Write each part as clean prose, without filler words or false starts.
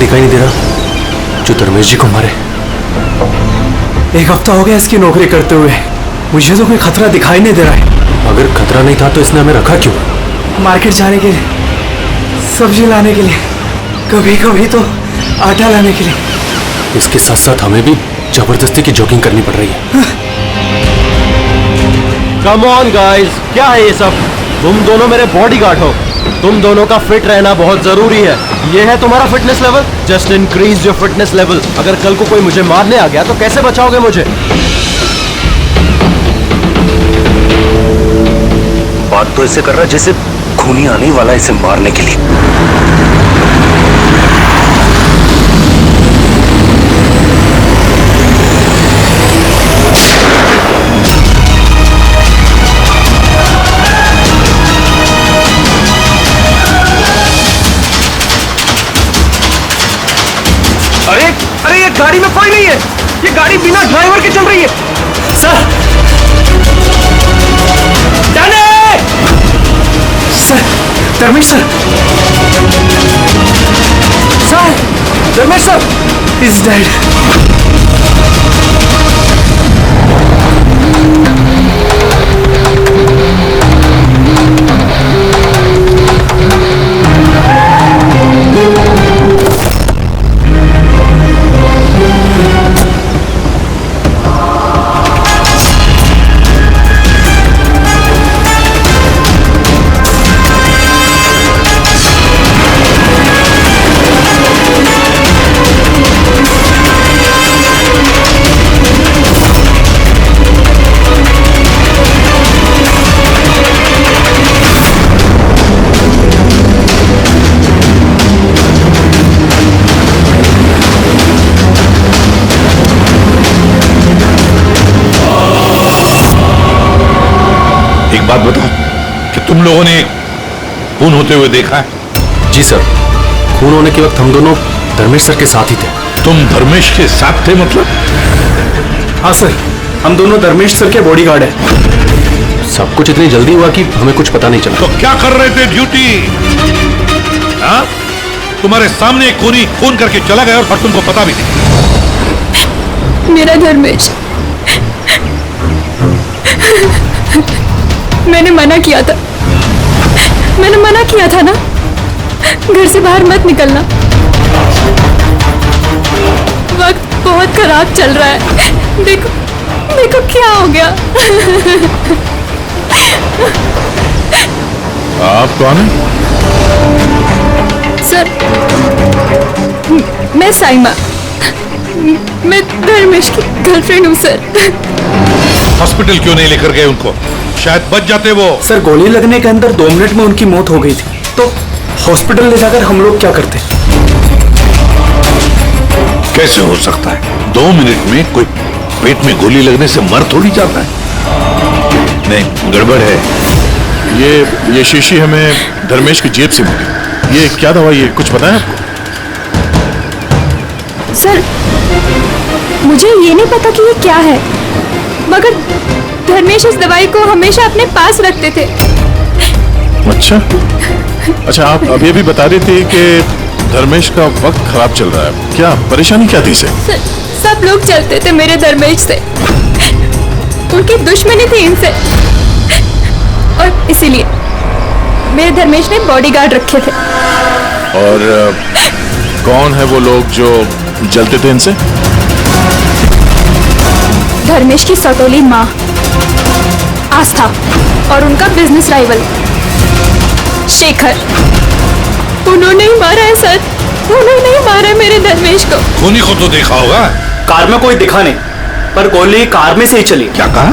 दिखाई नहीं दे रहा जो धर्मेश जी को मारे। 1 हफ्ता हो गया इसकी नौकरी करते हुए, मुझे तो कोई खतरा दिखाई नहीं दे रहा है। अगर खतरा नहीं था तो इसने हमें रखा क्यों? मार्केट जाने के लिए, सब्जी लाने के लिए, कभी कभी तो आटा लाने के लिए। इसके साथ साथ हमें भी जबरदस्ती की जॉगिंग करनी पड़ रही है। कम ऑन गाइस, क्या है ये सब? तुम दोनों मेरे बॉडीगार्ड हो, तुम दोनों का फिट रहना बहुत जरूरी है। ये है तुम्हारा fitness level, just increase your fitness level. अगर कल को कोई मुझे मारने आ गया तो कैसे बचाओगे मुझे? बात तो ऐसे कर रहा है जैसे खूनी आने वाला है इसे मारने के लिए। अरे ये गाड़ी में कोई नहीं है, ये गाड़ी बिना ड्राइवर के चल रही है। Sir, sir, Dharmesh sir, Dharmesh sir is dead. बात बताओ कि तुम लोगों ने खून होते हुए देखा है? जी सर, खून होने के वक्त हम दोनों धर्मेश सर के साथ ही थे। तुम धर्मेश के साथ थे मतलब? हाँ सर, हम दोनों धर्मेश सर के बॉडीगार्ड हैं। सब कुछ इतनी जल्दी हुआ कि हमें कुछ पता नहीं चला। तो क्या कर रहे थे ड्यूटी? हाँ, तुम्हारे सामने एक खूनी खून करके चला गया और तुमको पता भी नहीं। मेरा धर्मेश, मैंने मना किया था, मैंने मना किया था ना, घर से बाहर मत निकलना। वक्त बहुत खराब चल रहा है, देखो देखो क्या हो गया। आप कौन हैं? सर, मैं साइमा, मैं धर्मेश की गर्लफ्रेंड हूँ सर। हॉस्पिटल क्यों नहीं लेकर गए उनको? शायद बच जाते वो। सर, गोली लगने के अंदर 2 मिनट में उनकी मौत हो गई थी, तो हॉस्पिटल ले जाकर हम लोग क्या करते? कैसे हो सकता है? 2 मिनट में कोई पेट में गोली लगने से मर थोड़ी जाता है। नहीं, गड़बड़ है। ये शीशी हमें धर्मेश की जेब से मिली। ये क्या दवा, ये कुछ पता है आपको? सर, मुझे ये नहीं पता कि ये क्या है, मगर धर्मेश इस दवाई को हमेशा अपने पास रखते थे। अच्छा, आप अब ये भी बता रही थी कि धर्मेश का वक्त खराब चल रहा है। क्या परेशानी क्या थी इसे? सब लोग चलते थे मेरे धर्मेश से, उनकी दुश्मनी थी इनसे, और इसीलिए मेरे धर्मेश ने बॉडीगार्ड रखे थे। और कौन है वो लोग जो जलते थे इनसे? धर्मेश की सौतेली माँ आस्था और उनका बिजनेस राइवल शेखर। उन्होंने ही मारा है सर, उन्होंने ही मारा है मेरे धर्मेश को। खूनी को तो देखा होगा। कार में कोई दिखा नहीं, पर गोली कार में से ही चली। क्या कहा?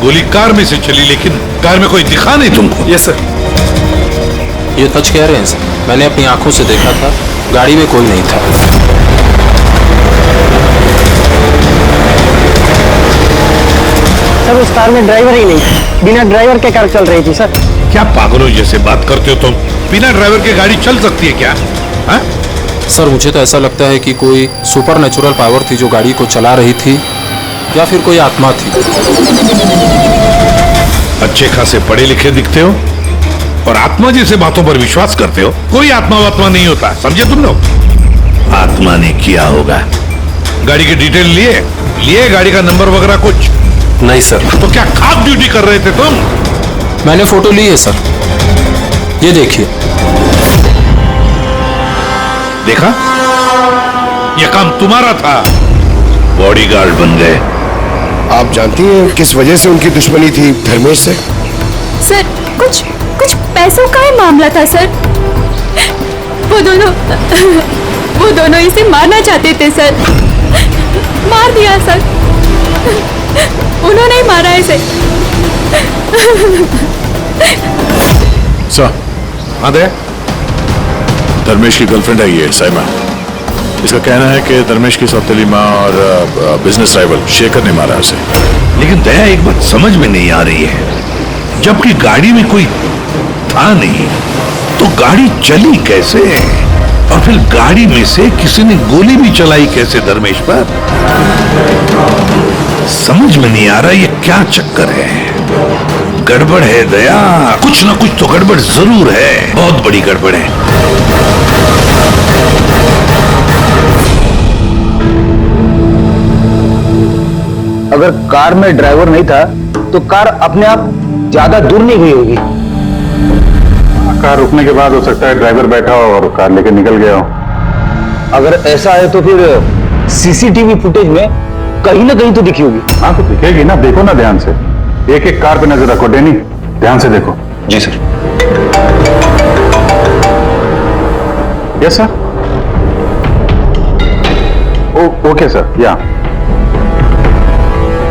गोली कार में से चली, लेकिन कार में कोई दिखा नहीं तुमको? Yes sir. ये सच कह रहे हैं सर, मैंने अपनी आंखों से देखा था, गाड़ी में कोई नहीं था। सर, उस कार में ड्राइवर ही नहीं, बिना ड्राइवर के कार चल रही थी सर। क्या पागलों जैसे बात करते हो तुम? बिना ड्राइवर के गाड़ी चल सकती है क्या? हा? सर, मुझे तो ऐसा लगता है कि कोई सुपर नेचुरल पावर थी जो गाड़ी को चला रही थी, या फिर कोई आत्मा थी। अच्छे खासे पढ़े लिखे दिखते हो और आत्मा जैसे बातों पर विश्वास करते हो। कोई आत्मा वात्मा नहीं होता, समझे तुम लोग? आत्मा ने किया होगा। गाड़ी की डिटेल लिए गाड़ी का नंबर वगैरह कुछ? नहीं सर। तो क्या खाक ड्यूटी कर रहे थे तुम? मैंने फोटो ली है सर, ये देखिए। देखा, ये काम तुम्हारा था, बॉडीगार्ड बन गए। आप जानती हैं किस वजह से उनकी दुश्मनी थी धर्मेश से? सर कुछ पैसों का ही मामला था सर। वो दोनों इसे मारना चाहते थे सर। मार दिया सर, उन्होंने ही मारा इसे। सर, हाँ दे। धर्मेश की गर्लफ्रेंड है ये साइमा। इसका कहना है कि धर्मेश की सौतेली माँ और बिजनेस राइवल शेखर ने मारा उसे। लेकिन दया, एक बात समझ में नहीं आ रही है, जबकि गाड़ी में कोई था नहीं तो गाड़ी चली कैसे? और फिर गाड़ी में से किसी ने गोली भी चलाई कैसे धर्मेश पर? समझ में नहीं आ रहा ये क्या चक्कर है। गड़बड़ है दया, कुछ ना कुछ तो गड़बड़ जरूर है, बहुत बड़ी गड़बड़ है। अगर कार में ड्राइवर नहीं था तो कार अपने आप ज्यादा दूर नहीं गई होगी। कार रुकने के बाद हो सकता है ड्राइवर बैठा हो और कार लेकर निकल गया हो। अगर ऐसा है तो फिर सीसीटीवी फुटेज में कहीं ना कहीं तो दिखी होगी। हाँ तो दिखेगी ना, देखो ना ध्यान से। एक एक कार पे नजर रखो डैनी, ध्यान से देखो। Ji sir. Yes sir. Okay sir. Yeah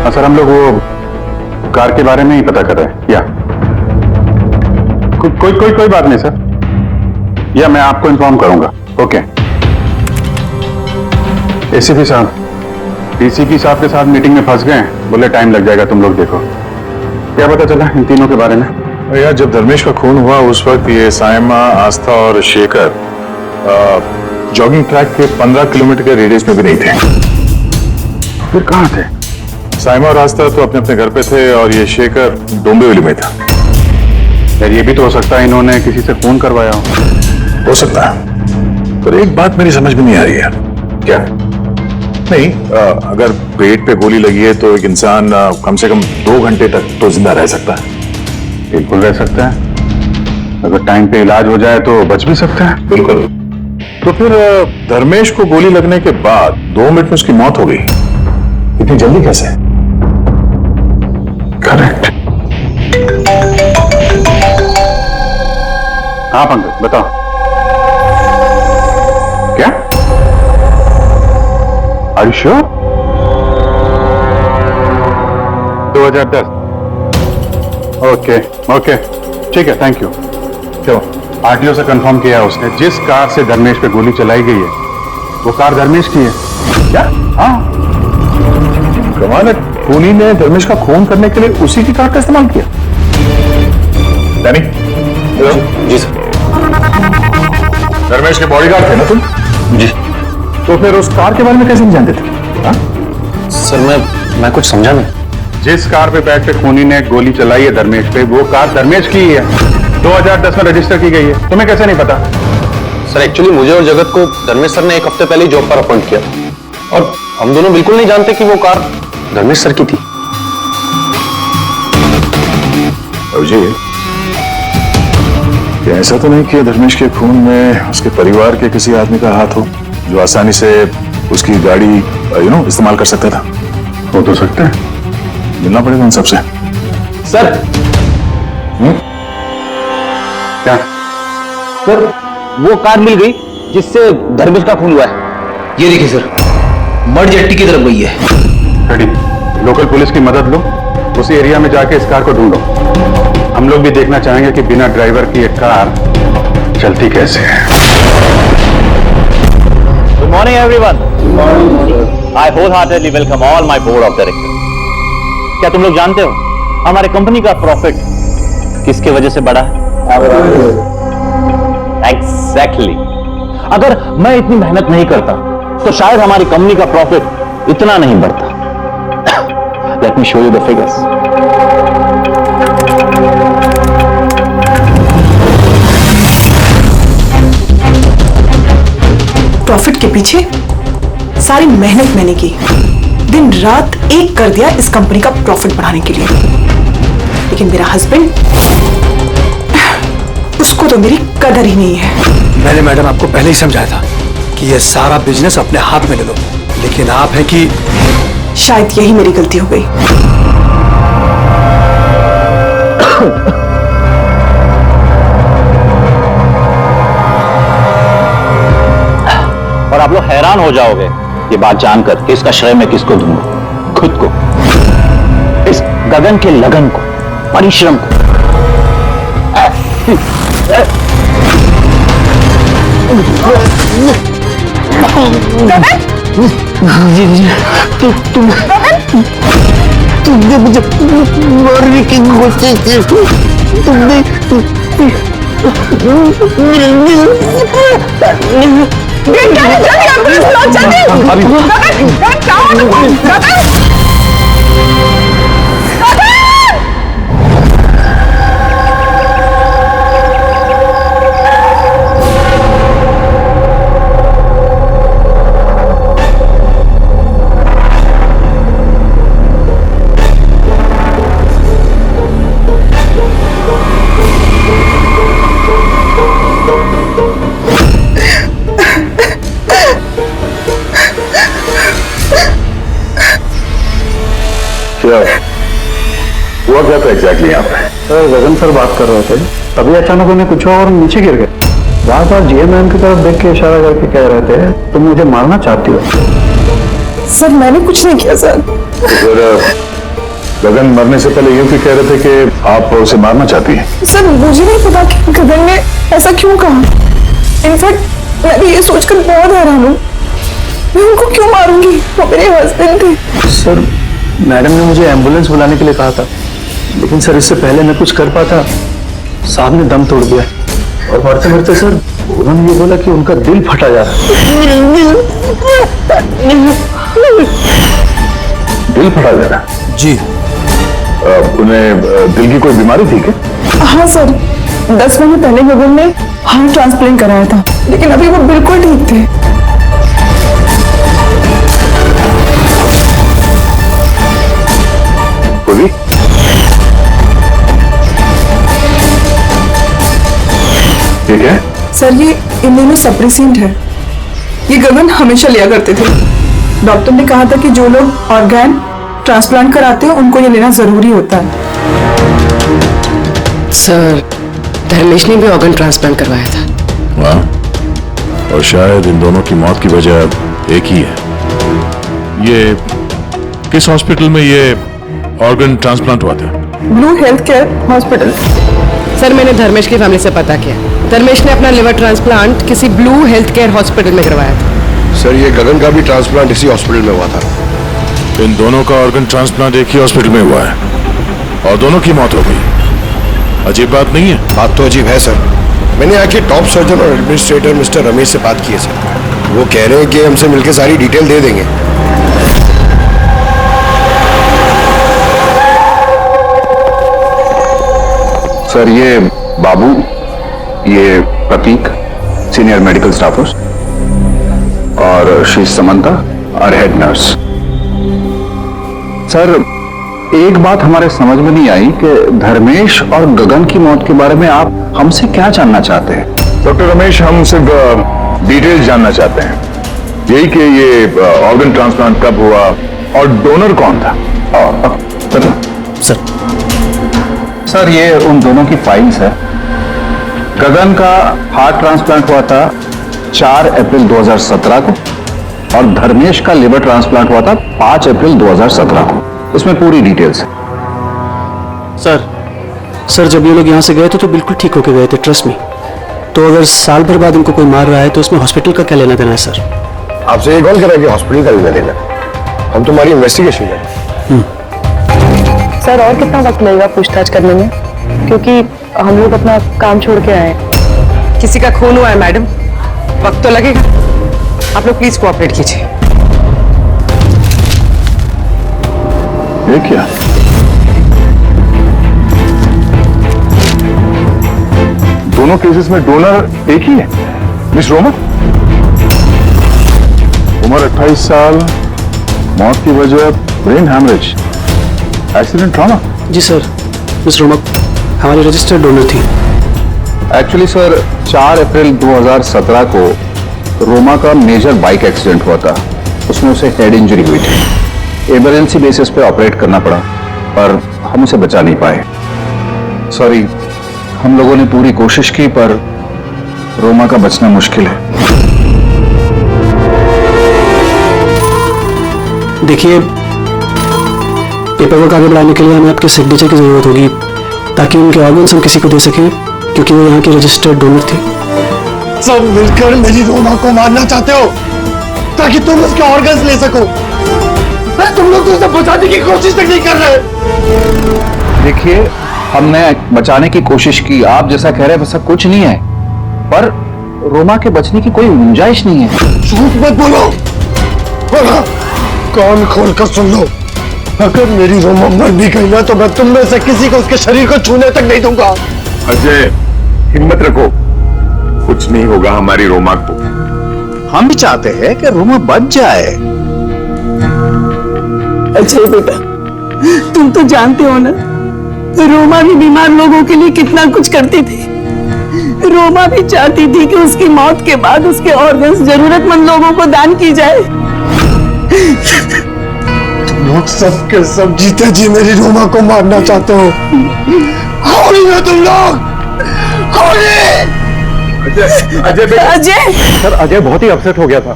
sir, हम लोग वो कार के बारे में ही पता कर रहे हैं। या कोई बात नहीं सर, या मैं आपको इन्फॉर्म करूंगा। ओके। एसीपी साहब, डीसीपी साहब के साथ मीटिंग में फंस गए, बोले टाइम लग जाएगा, तुम लोग देखो। क्या पता चला इन तीनों के बारे में? यार, जब धर्मेश का खून हुआ उस वक्त ये साइमा, आस्था और शेखर जॉगिंग ट्रैक के 15 किलोमीटर के रेडियस में भी नहीं थे। फिर कहां थे? साइमा और आस्था तो अपने अपने घर पे थे और ये शेखर डोंबिवली में था। यार, ये भी तो हो सकता है इन्होंने किसी से खून करवाया हो सकता है। पर एक बात मेरी समझ में नहीं आ रही है। क्या? नहीं, अगर पेट पे गोली लगी है तो एक इंसान कम से कम 2 घंटे तक तो जिंदा रह सकता है। बिल्कुल रह सकता है, अगर टाइम पे इलाज हो जाए तो बच भी सकता है। बिल्कुल। तो फिर धर्मेश को गोली लगने के बाद 2 मिनट में उसकी मौत हो गई, इतनी जल्दी कैसे? करेक्ट। हाँ पंकज, बताओ। क्या? Are you sure? 2010। ओके, ठीक है, थैंक यू। चलो, आरटीओ से कंफर्म किया उसने, जिस कार से धर्मेश पे गोली चलाई गई है वो कार धर्मेश की है। क्या? हाँ, कमाल है, खूनी ने धर्मेश का खून करने के लिए उसी की कार का इस्तेमाल किया। डैनी, जी सर। धर्मेश के बॉडीगार्ड थे ना तुम? जी। तो फिर उस कार के बारे में कैसे नहीं जानते थे? हाँ? सर मैं कुछ समझा नहीं। जिस कार पे बैठ के खूनी ने गोली चलाई है धर्मेश पे, वो कार धर्मेश की ही है, 2010 में रजिस्टर की गई है। तुम्हें कैसे नहीं पता? सर एक्चुअली मुझे और जगत को धर्मेश सर ने 1 हफ्ते पहले ही जॉब पर अपॉइंट किया और हम दोनों बिल्कुल नहीं जानते कि वो कार धर्मेश सर की थी। अभिजीत, ऐसा तो नहीं कि धर्मेश के खून में उसके परिवार के किसी आदमी का हाथ हो जो आसानी से उसकी गाड़ी इस्तेमाल कर सकता था? हो तो सकता है, मिलना पड़ेगा उन सबसे। सर। क्या? सर, वो कार मिल गई जिससे धर्मेश का खून हुआ है। ये देखिए सर, मड जेट्टी की तरफ गई है। रेडी, लोकल पुलिस की मदद लो, उसी एरिया में जाके इस कार को ढूंढो। हम लोग भी देखना चाहेंगे कि बिना ड्राइवर की एक कार चलती कैसे है। Good morning, everyone. I wholeheartedly welcome all my board of directors. क्या तुम लोग जानते हो हमारे कंपनी का प्रॉफिट किसके वजह से बढ़ा है? Exactly. अगर मैं इतनी मेहनत नहीं करता तो शायद हमारी कंपनी का प्रॉफिट इतना नहीं बढ़ता। Let me show you the figures. Profit के पीछे सारी मेहनत मैंने की, दिन रात एक कर दिया इस कंपनी का प्रॉफिट बढ़ाने के लिए। लेकिन मेरा हस्बैंड, उसको तो मेरी कदर ही नहीं है। मैंने मैडम आपको पहले ही समझाया था कि ये सारा बिजनेस अपने हाथ में ले लो, लेकिन आप है कि शायद यही मेरी गलती हो गई। और आप लोग हैरान हो जाओगे ये बात जानकर कि इसका श्रेय मैं किसको दूंगा। खुद को, इस गगन के लगन को, परिश्रम को। तुमने मुझे मारने की कोशिश की, तुमने हुआ क्या था एग्जैक्टली यहाँ पे? सर गगन सर बात कर रहे थे, तभी अचानक उन्हें कुछ और नीचे गिर गए। बार बार जीएम मैम की तरफ देख के इशारा करके कह रहे थे तुम मुझे मारना चाहती हो। सर मैंने कुछ नहीं किया सर। फिर गगन मरने से पहले यूं क्यों कह रहे थे कि आप उसे मारना चाहती हैं? सर मुझे नहीं पता कि गगन ने ऐसा क्यों कहा। इनफैक्ट मैं भी ये सोचकर बहुत हैरान हूँ, मैं उनको क्यों मारूंगी, वो मेरे हस्बैंड थे। सर मैडम ने मुझे एम्बुलेंस बुलाने के लिए कहा था, लेकिन सर इससे पहले मैं कुछ कर पाता, साहब ने दम तोड़ दिया। और मरते मरते सर उन्होंने ये बोला कि उनका दिल फटा जा रहा है। दिल फटा जा रहा? जी। उन्हें दिल की कोई बीमारी थी क्या? हाँ सर, 10 महीने पहले गगन ने हार्ट ट्रांसप्लांट कराया था, लेकिन अभी वो बिल्कुल ठीक थे। ठीक है सर, ये इम्यूनोसप्रेसेंट है, ये गगन हमेशा लिया करते थे। डॉक्टर ने कहा था कि जो लोग ऑर्गन ट्रांसप्लांट कराते हैं उनको ये लेना जरूरी होता है। सर धर्मेश ने भी ऑर्गन ट्रांसप्लांट करवाया था। वाह, और शायद इन दोनों की मौत की वजह एक ही है। ये किस हॉस्पिटल में ये ऑर्गन ट्रांसप्लांट हुआ था? Blue health care hospital. Sir मैंने धर्मेश की फैमिली से पता किया, धर्मेश ने अपना लिवर ट्रांसप्लांट किसी ब्लू हेल्थ केयर हॉस्पिटल में करवाया था। सर ये गगन का भी ट्रांसप्लांट इसी हॉस्पिटल में हुआ था। इन दोनों का ऑर्गन ट्रांसप्लांट एक ही हॉस्पिटल में हुआ है और दोनों की मौत हो गई। अजीब बात नहीं है? बात तो अजीब है सर। मैंने आके टॉप सर्जन और एडमिनिस्ट्रेटर मिस्टर रमेश से बात की है सर। वो कह रहे हैं कि हमसे मिलकर सारी डिटेल दे देंगे। सर ये बाबू, ये प्रतीक, सीनियर मेडिकल स्टाफर्स, और श्री समंता और हेड नर्स। सर एक बात हमारे समझ में नहीं आई कि धर्मेश और गगन की मौत के बारे में आप हमसे क्या जानना चाहते हैं? डॉक्टर रमेश, हम सिर्फ डिटेल्स जानना चाहते हैं, यही कि ये ऑर्गन ट्रांसप्लांट कब हुआ और डोनर कौन था। सर ये उन दोनों की फाइल्स है। गगन का हार्ट ट्रांसप्लांट हुआ था 4 अप्रैल 2017 को और धर्मेश का लिवर ट्रांसप्लांट हुआ था 5 अप्रैल 2017 को। इसमें पूरी डिटेल्स है। सर जब ये लोग यहाँ से गए थे तो बिल्कुल ठीक होके गए थे, ट्रस्ट में। तो अगर साल भर बाद इनको कोई मार रहा है तो उसमें हॉस्पिटल का क्या लेना देना है सर? आपसे ये कौन कह रहा है कि हॉस्पिटल का लेना देना? हम तुम्हारी इन्वेस्टिगेशन करें। सर और कितना वक्त लगेगा पूछताछ करने में, क्योंकि हम लोग अपना काम छोड़ के आए हैं। किसी का खून हुआ है मैडम, वक्त तो लगेगा। आप लोग प्लीज कोऑपरेट कीजिए। ये क्या? दोनों केसेस में डोनर एक ही है, मिस रोमा। उम्र 28 साल, मौत की वजह ब्रेन हैमरेज, एक्सीडेंट ट्रॉमा। जी सर, मिस रोमा हमारी रजिस्टर्ड डोनर थी। एक्चुअली सर 4 अप्रैल 2017 को रोमा का मेजर बाइक एक्सीडेंट हुआ था। उसमें उसे हेड इंजरी हुई थी। इमरजेंसी बेसिस पे ऑपरेट करना पड़ा, पर हम उसे बचा नहीं पाए। सॉरी, हम लोगों ने पूरी कोशिश की, पर रोमा का बचना मुश्किल है। देखिए, पेपर वर्क आगे बढ़ाने के लिए हमें आपके सिग्नेचर की जरूरत होगी, ताकि उनके ऑर्गन्स हम किसी को दे सकें, क्योंकि वो यहाँ की रजिस्टर्ड डोनर थी। सब मिलकर मेरी रोमा को मारना चाहते हो ताकि तुम उसके ऑर्गन्स ले सको। तुम लोग तो उसे बचाने की कोशिश तक नहीं कर रहे। देखिए, हमने बचाने की कोशिश की, आप जैसा कह रहे हैं वैसा कुछ नहीं है, पर रोमा के बचने की कोई गुंजाइश नहीं है। झूठ मत बोलो। बोलो, कान खोल कर सुन लो। अगर मेरी रोमा मर भी गई ना, तो मैं तुम में से किसी को उसके शरीर को छूने तक नहीं दूंगा। अजय, हिम्मत रखो, कुछ नहीं होगा हमारी रोमा को। हम भी चाहते हैं कि रोमा बच जाए। अजय बेटा, तुम तो जानते हो ना, रोमा भी बीमार लोगों के लिए कितना कुछ करती थी। रोमा भी चाहती थी कि उसकी मौत के बाद उसके ऑर्गन्स जरूरतमंद लोगों को दान की जाए। तुम लोग सब के सब जीते जी मेरी रोमा को मारना चाहते हो। होली में तुम लोग, होली। अजय सर, अजय बहुत ही अपसेट हो गया था।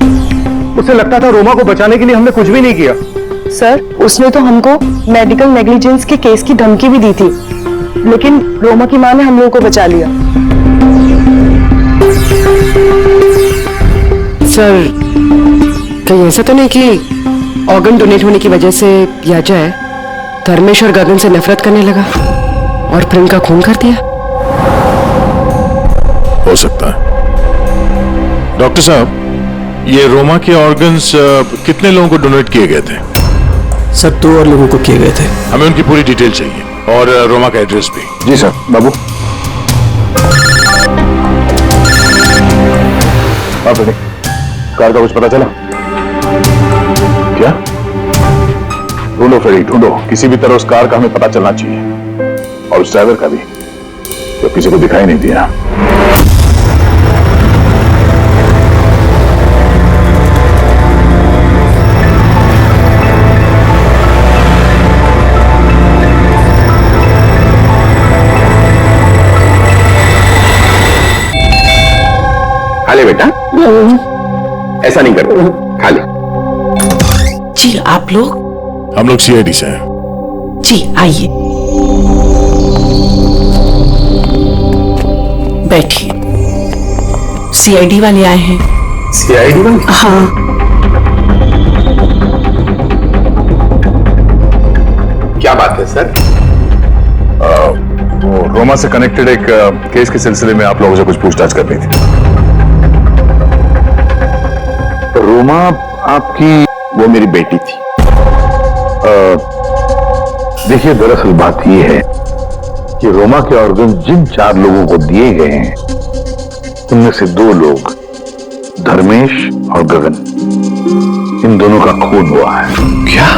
उसे लगता था रोमा को बचाने के लिए हमने कुछ भी नहीं किया। सर, उसने तो हमको मेडिकल नेग्लिजेंस के केस की धमकी भी दी थी, लेकिन रोमा की मां ने हम लोगों को बचा लिया। सर, कहीं ऐसा तो नहीं कि ऑर्गन डोनेट होने की वजह से अजय धर्मेश और गगन से नफरत करने लगा और फिर उनका खून कर दिया? हो सकता है। डॉक्टर साहब, ये रोमा के ऑर्गन्स कितने लोगों को डोनेट किए गए थे? सर, 2 और लोगों को किए गए थे। हमें उनकी पूरी डिटेल चाहिए और रोमा का एड्रेस भी। जी सर। बाबू, आप बेटे, कार का कुछ पता चला क्या? ढूंढो फ्रेडी, ढूंढो। किसी भी तरह उस कार का हमें पता चलना चाहिए, और उस ड्राइवर का भी, जो किसी को दिखाई नहीं दिया। खा ले बेटा, ऐसा नहीं करो, खा ले। जी, आप लोग? हम लोग सीआईडी से हैं। जी, आइए बैठिए। सीआईडी वाले आए हैं। सीआईडी वाले? हाँ। क्या बात है सर? वो रोमा से कनेक्टेड एक केस के सिलसिले में आप लोगों से कुछ पूछताछ करनी थी। रोमा आपकी? वो मेरी बेटी थी। देखिए, दरअसल बात यह है कि रोमा के ऑर्गन जिन 4 लोगों को दिए गए हैं, उनमें से 2 लोग, धर्मेश और गगन, इन दोनों का खून हुआ है। क्या?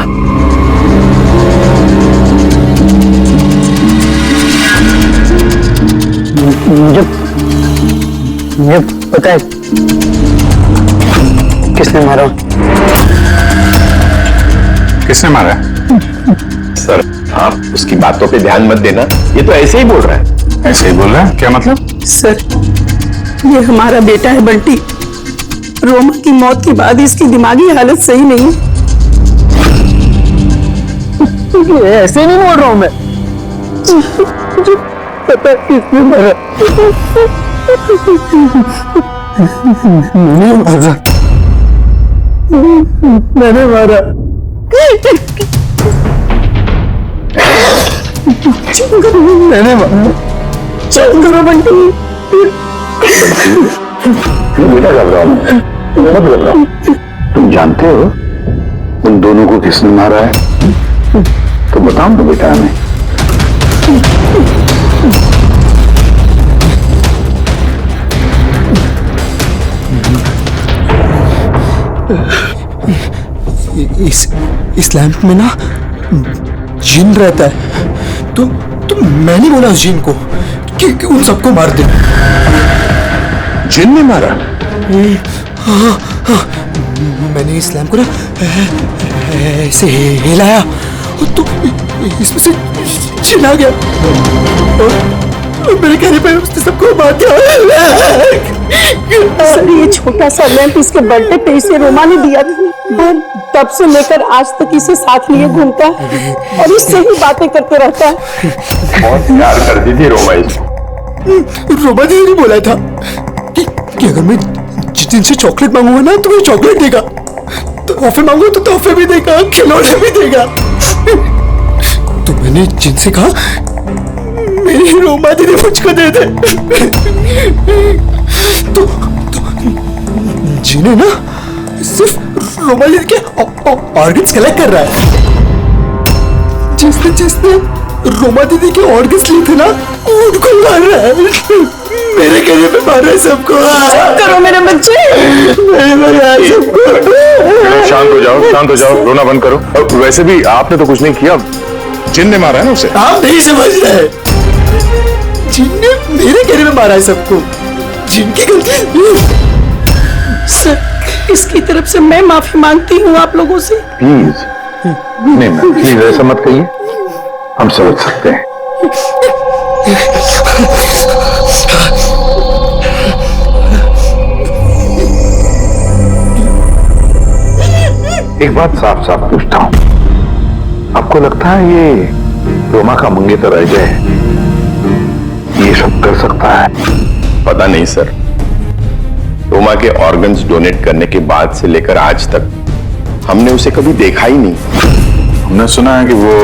मुझे पता है किसने मारा। किसने मारा? सर, आप उसकी बातों पे ध्यान मत देना, ये तो ऐसे ही बोल रहा है। ऐसे ही बोल रहा है? क्या मतलब? सर, ये हमारा बेटा है बंटी। रोमा की मौत के बाद इसकी दिमागी हालत सही नहीं है। ऐसे नहीं बोल रहा हूं मैं। मुझे पता है किसने मारा। मैंने मारा। मैंने मारा। चल करो बंटी। बेटा घबराओ मत घबराओ। तुम जानते हो उन दोनों को किसने मारा है? तो बताओ तो बेटा हमें। इस लैंप में ना जिन रहता है। तो मैंने बोला उस जिन को कि उन सबको मार दे। जिन ने मारा? हाँ, मैंने इस लैंप को ना ऐसे हिलाया तो इसमें से जिन आ गया और मेरे कहने पे उसने सबको मार दिया। सर ये छोटा सा लैंप इसके बर्थडे पे इसे रोमा ने दिया था। वो तब से लेकर आज तक इसे साथ लिए घूमता है और इससे ही बातें करते रहता है। बहुत प्यार करती थी रोमा इसको। रोमा जी ने बोला था कि अगर मैं जिन से चॉकलेट मांगूंगा ना तो मुझे चॉकलेट देगा, तोहफे मांगू तो तोहफे भी देगा, खिलौने भी देगा। तो मैंने जिनसे कहा मेरी रोमा दीदी मुझको दे दे। तो जिन्हें ना सिर्फ रोमा दीदी के ऑर्गन्स कलेक्ट कर रहा है। जिसने रोमा दीदी के ऑर्गन्स लिए थे ना उनको मार रहा है। मेरे कहने पे मार रहा है सबको। करो मेरे बच्चे। शांत हो जाओ, रोना बंद करो। और वैसे भी आपने तो कुछ नहीं किया, जिन ने मारा है ना उसे। आप नहीं समझ रहे, जिन ने मेरे कहने पे मारा है सबको। जिनकी गलती। सर इसकी तरफ से मैं माफी मांगती हूँ आप लोगों से। प्लीज नहीं मैम, प्लीज ऐसा मत कहिए, हम समझ सकते हैं। एक बात साफ साफ पूछता हूं, आपको लगता है ये रोमा का मंगेतर अजय ये सब कर सकता है? पता नहीं सर, रोमा के ऑर्गन्स डोनेट करने के बाद से लेकर आज तक हमने उसे कभी देखा ही नहीं। हमने सुना है कि वो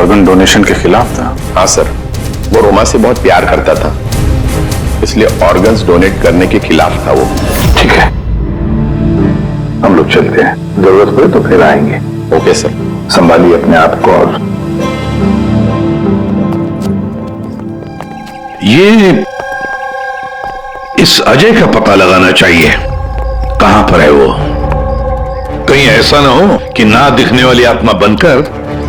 ऑर्गन डोनेशन के खिलाफ था। हाँ सर, वो रोमा से बहुत प्यार करता था, इसलिए ऑर्गन्स डोनेट करने के खिलाफ था वो। ठीक है, हम लोग चलते हैं, जरूरत पड़े तो फिर आएंगे। Okay sir. संभालिए अपने आप को। और ये इस अजय का पता लगाना चाहिए, कहां पर है वो। कहीं ऐसा ना हो कि ना दिखने वाली आत्मा बनकर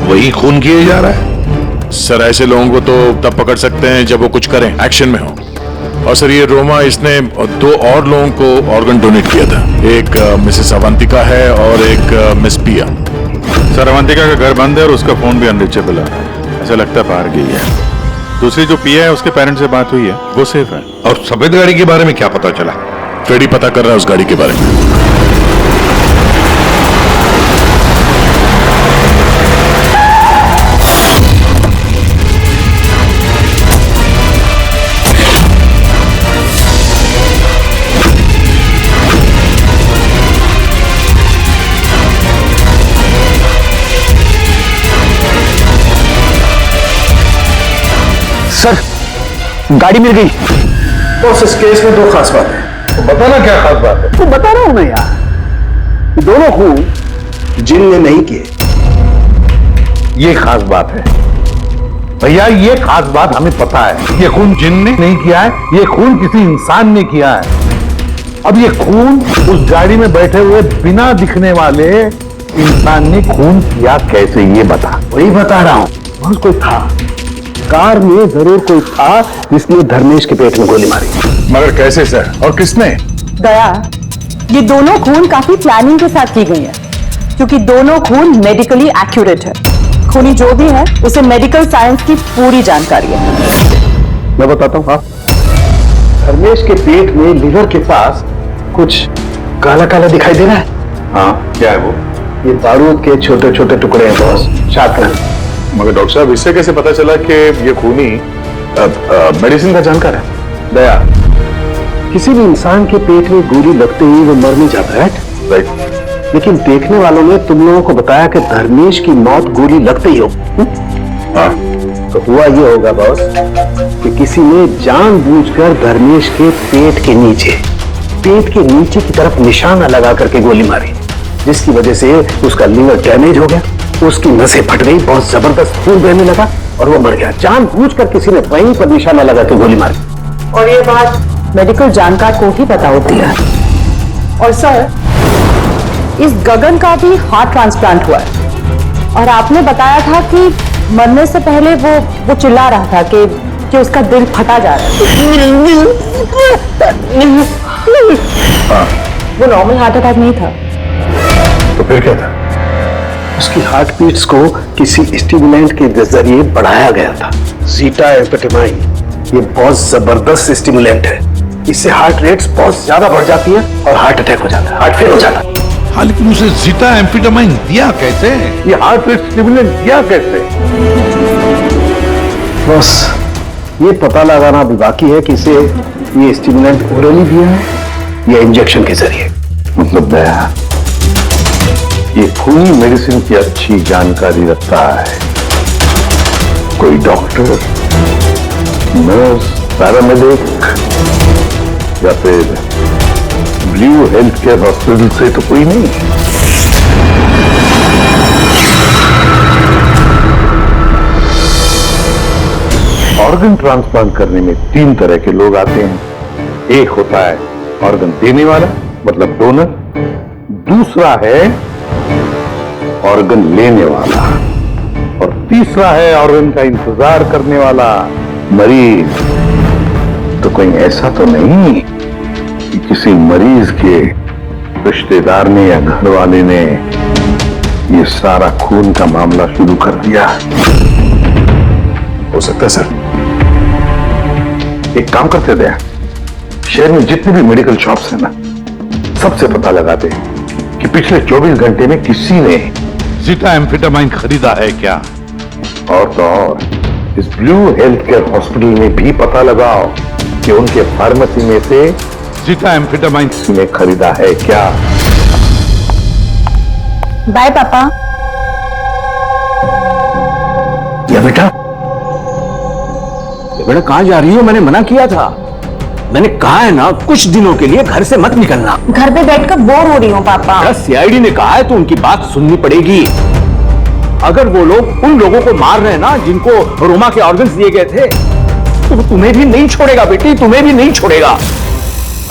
वही खून किए जा रहा है। सर ऐसे लोगों को तो तब पकड़ सकते हैं जब वो कुछ करें, एक्शन में हो। और सर ये रोमा, इसने 2 और लोगों को ऑर्गन डोनेट किया था। एक मिसेस अवंतिका है और एक मिस पिया। सर अवंतिका का घर बंद है और उसका फोन भी अनरीचेबल है, ऐसा लगता है बाहर गई है। दूसरी जो पिया है उसके पेरेंट्स से बात हुई है, वो सेफ है। और सफेद गाड़ी के बारे में क्या पता चला? फ्रेडी पता कर रहा है उस गाड़ी के बारे में। सर गाड़ी मिल गई। बॉस इस केस में 2 खास बात है। तो बताना क्या खास बात है? तो बता रहा हूं ना यार, दोनों खून जिन ने नहीं किए। ये खास बात है भैया, ये खास बात हमें पता है। ये खून जिन ने नहीं किया है, ये खून किसी इंसान ने किया है। अब ये खून उस गाड़ी में बैठे हुए बिना दिखने वाले इंसान ने खून किया कैसे, ये बता। वही बता रहा हूं, बहुत कोई था, कार में जरूर कोई था जिसने धर्मेश के पेट में गोली मारी। मगर कैसे सर, और किसने? दया, ये दोनों खून काफी प्लानिंग के साथ की गई है, क्योंकि दोनों खून मेडिकली एक्यूरेट है। खूनी जो भी है उसे मेडिकल साइंस की पूरी जानकारी है। मैं बताता हूँ। हाँ, धर्मेश के पेट में लिवर के पास कुछ काला काला दिखाई दे रहा है। हाँ, क्या है वो? ये बारूद के छोटे छोटे टुकड़े हैं बॉस, शातरंज। मगर डॉक्टर साहब, इससे कैसे पता चला कि ये खूनी मेडिसिन का जानकार है? दया, किसी भी इंसान के पेट में गोली लगते ही वो मर नहीं जाता, राइट? लेकिन देखने वालों ने तुम लोगों को बताया कि धर्मेश की मौत गोली लगते ही हो। तो हुआ ये होगा बॉस कि किसी ने जानबूझकर धर्मेश के पेट के नीचे की तरफ निशाना लगा करके गोली मारी, जिसकी वजह से उसका लीवर डैमेज हो गया, उसकी नसें फट गई, बहुत जबरदस्त खून बहने लगा और वो मर गया। जानबूझकर किसी ने वहीं पर निशाना लगा के गोली मारी। और ये बात मेडिकल जानकार को ही पता होती है। और सर, इस गगन का भी हार्ट ट्रांसप्लांट हुआ है और आपने बताया था कि मरने से पहले वो चिल्ला रहा था कि उसका दिल फटा जा रहा है। वो नॉर्मल हार्ट अटैक नहीं था। तो फिर क्या था? उसकी हार्ट बीट्स को किसी स्टिमुलेंट के जरिए बढ़ाया गया था। जीटा एम्फेटामाइन ये बहुत जबरदस्त स्टिमुलेंट है। इससे हार्ट रेट्स बहुत ज्यादा बढ़ जाती है और हार्ट अटैक हो जाता है, हार्ट फेल हो जाता है। हाँ, लेकिन उसे जीटा एम्फेटामाइन दिया कैसे? ये हार्ट रेट स्टिमुलेंट दिया कैसे? बस ये पता लगाना अभी बाकी है कि इसे ये स्टिमुलेंट ओरली दिया है या इंजेक्शन के जरिए। मतलब दया ये खूनी मेडिसिन की अच्छी जानकारी रखता है। कोई डॉक्टर, नर्स, पैरामेडिक या फिर ब्लू हेल्थ केयर हॉस्पिटल से तो कोई नहीं। ऑर्गन ट्रांसप्लांट करने में 3 तरह के लोग आते हैं। एक होता है ऑर्गन देने वाला मतलब डोनर, दूसरा है ऑर्गन लेने वाला और तीसरा है ऑर्गन का इंतजार करने वाला मरीज। तो कोई ऐसा तो नहीं कि किसी मरीज के रिश्तेदार ने या घर वाले ने ये सारा खून का मामला शुरू कर दिया? हो सकता है सर। एक काम करते थे, शहर में जितने भी मेडिकल शॉप्स हैं ना, सबसे पता लगाते कि पिछले 24 घंटे में किसी ने जीटा एम्फेटामाइन खरीदा है क्या? और तो और इस ब्लू हेल्थ केयर हॉस्पिटल में भी पता लगाओ कि उनके फार्मेसी में से जीटा एम्फेटामाइन ने खरीदा है क्या। बाय पापा। या बेटा कहां जा रही हो? मैंने मना किया था। मैंने कहा है ना कुछ दिनों के लिए घर से मत निकलना। घर पे बैठकर बोर हो रही हूँ पापा। सीआईडी ने कहा है तो उनकी बात सुननी पड़ेगी। अगर वो लोग उन लोगों को मार रहे हैं ना जिनको रोमा के ऑर्गन्स दिए गए थे, तो तुम्हें भी नहीं छोड़ेगा बेटी, तुम्हें भी नहीं छोड़ेगा।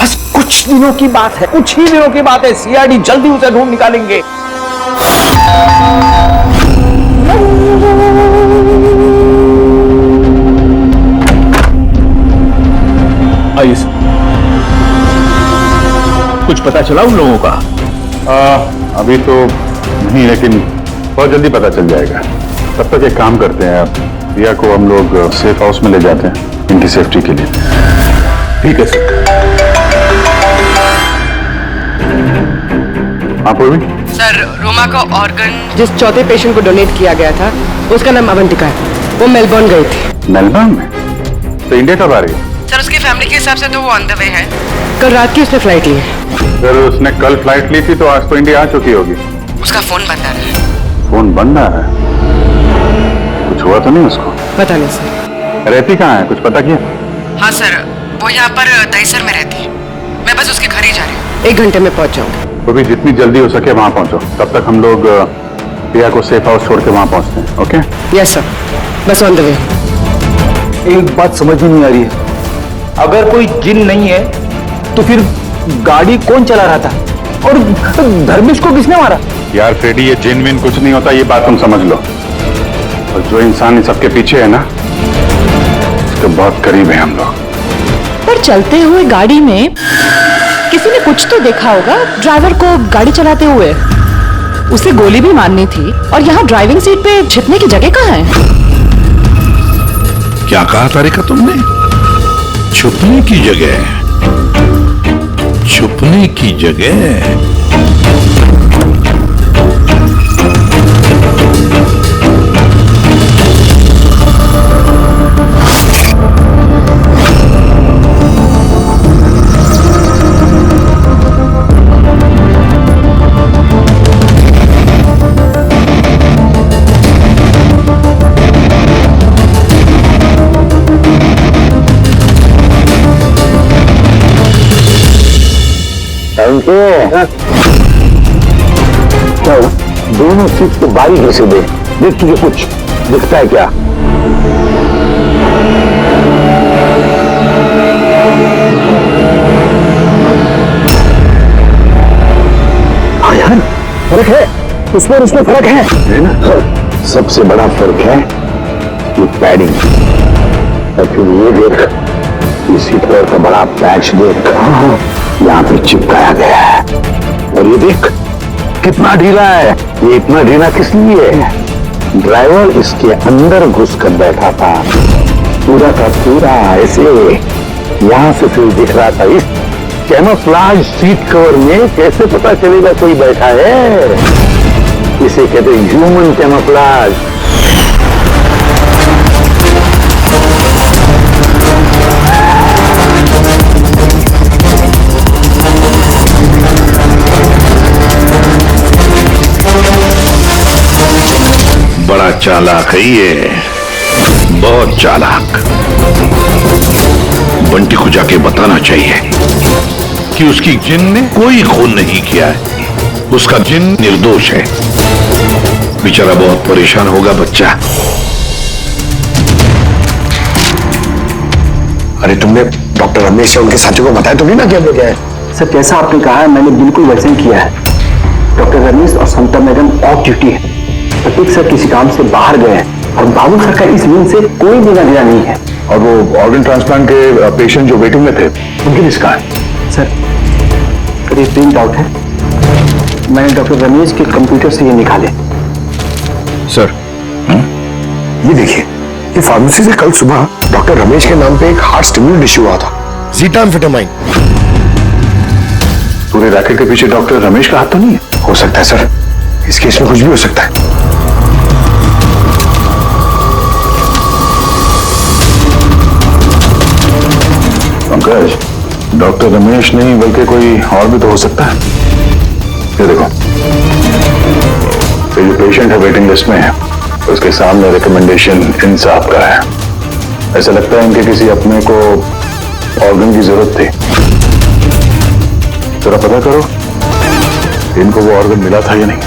बस कुछ दिनों की बात है, कुछ ही दिनों की बात है। सीआईडी जल्दी उसे ढूंढ निकालेंगे। आइए सर। कुछ पता चला उन लोगों का? अभी तो नहीं, लेकिन बहुत जल्दी पता चल जाएगा। तब तक एक काम करते हैं, दिया को हम लोग सेफ हाउस में ले जाते हैं इनकी सेफ्टी के लिए। ठीक है सर। आप भी? सर, रोमा का ऑर्गन जिस चौथे पेशेंट को डोनेट किया गया था उसका नाम अवंतिका है। वो मेलबर्न गई थी। मेलबर्न में? तो इंडिया कब आ रही है? सर, उसकी फैमिली के हिसाब से तो वो ऑन द वे है। कल रात की उसने फ्लाइट ली है। अगर उसने कल फ्लाइट ली थी तो आज तो इंडिया आ चुकी होगी। उसका फोन बंद आ रहा है। फोन बंद आ रहा है? कुछ हुआ तो नहीं उसको? पता नहीं सर। रहती कहाँ है, कुछ पता किया? हाँ सर, वो यहाँ पर दहीसर में रहती है। मैं बस उसके घर ही जा रही हूँ। 1 घंटे में पहुँच जाऊंगी। तो भी जितनी जल्दी हो सके वहां पहुंचो। तब तक हम लोग प्रिया को सेफ हाउस छोड़ के वहां पहुंचते हैं। ओके? यस सर, बस ऑन द वे। एक बात समझ में नहीं आ रही है। अगर कोई जिन नहीं है तो फिर गाड़ी कौन चला रहा था और धर्मेश को किसने मारा? यार फ्रेडी, ये जिन विन कुछ नहीं होता, ये बात तुम समझ लो। और जो इंसान इन सबके पीछे है ना, उसके बहुत करीब है हम लोग। पर चलते हुए गाड़ी में किसी ने कुछ तो देखा होगा ड्राइवर को गाड़ी चलाते हुए। उसे गोली भी मारनी थी और यहाँ ड्राइविंग सीट पे छिपने की जगह कहाँ है? क्या कहा तारिका तुमने? छुपने की जगह? छुपने की जगह? क्या दोनों सीट को बारीकी से देख, तुझे कुछ दिखता है क्या? हाँ यार, फर्क है, उसमें और उसमें फर्क है ना? सबसे बड़ा फर्क है ये पैडिंग। और फिर ये देख, इसी तरह का बड़ा पैच देख, यहाँ पे चिपकाया गया है। और ये देख कितना ढीला है। ये इतना ढीला किस लिए है? ड्राइवर इसके अंदर घुस कर बैठा था, पूरा का पूरा ऐसे यहां से फिर दिख रहा था। इस कैमोफ्लेज सीट कवर में कैसे पता चलेगा कोई बैठा है? इसे कहते हैं ह्यूमन कैमोफ्लेज। बड़ा चालाक है ये, बहुत चालाक। बंटी को जाके बताना चाहिए कि उसकी जिन ने कोई खून नहीं किया है, उसका जिन निर्दोष है। बेचारा बहुत परेशान होगा बच्चा। अरे तुमने डॉक्टर रमेश और उनके साथियों को बताया तो नहीं ना क्या हो गया है? सर जैसा आपने कहा है मैंने बिल्कुल वैसे ही किया है। डॉक्टर रमेश और समता मैडम ऑफ ड्यूटी है। प्रतीक सर किसी काम से बाहर गए हैं और बाबू सर का इस विंग से कोई लेना देना नहीं है। और वो ऑर्गन ट्रांसप्लांट के पेशेंट जो वेटिंग में थे, उनकी लिस्ट कहाँ है? सर ये प्रिंट आउट है, मैंने डॉक्टर रमेश के कंप्यूटर से ये निकाले। सर ये देखिए, ये फार्मेसी से कल सुबह डॉक्टर रमेश के नाम पे एक हार्ट स्टिमुलेंट इश्यू हुआ था, ज़ीटाम्फेटामाइन। पूरे रैकेट के पीछे डॉक्टर रमेश का हाथ तो नहीं है? हो सकता है सर, इस केस में कुछ भी हो सकता है। पंकज, डॉक्टर रमेश नहीं बल्कि कोई और भी तो हो सकता है। ये देखो, ये जो पेशेंट है वेटिंग लिस्ट में है, उसके सामने रिकमेंडेशन इंसाफ का है। ऐसा लगता है इनके किसी अपने को ऑर्गन की जरूरत थी। जरा पता करो इनको वो ऑर्गन मिला था या नहीं।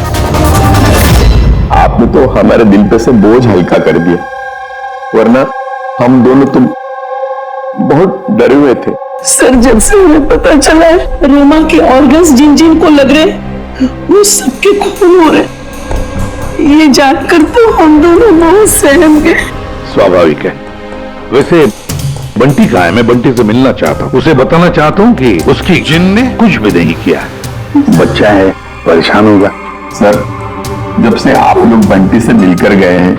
आपने तो हमारे दिल पे से बोझ हल्का कर दिया, वरना हम दोनों तुम बहुत डरे हुए थे। सर जब से हमें पता चला है रोमा के ऑर्गन्स जिन जिन को लग रहे वो सबके खून हो रहे, ये जानकर तो हम दोनों बहुत सहम गए। स्वाभाविक है। वैसे बंटी कहाँ है? मैं बंटी से मिलना चाहता हूँ, उसे बताना चाहता हूँ कि उसकी जिन ने कुछ भी नहीं किया। बच्चा है, परेशान होगा। सर जब से आप लोग बंटी से मिलकर गए हैं,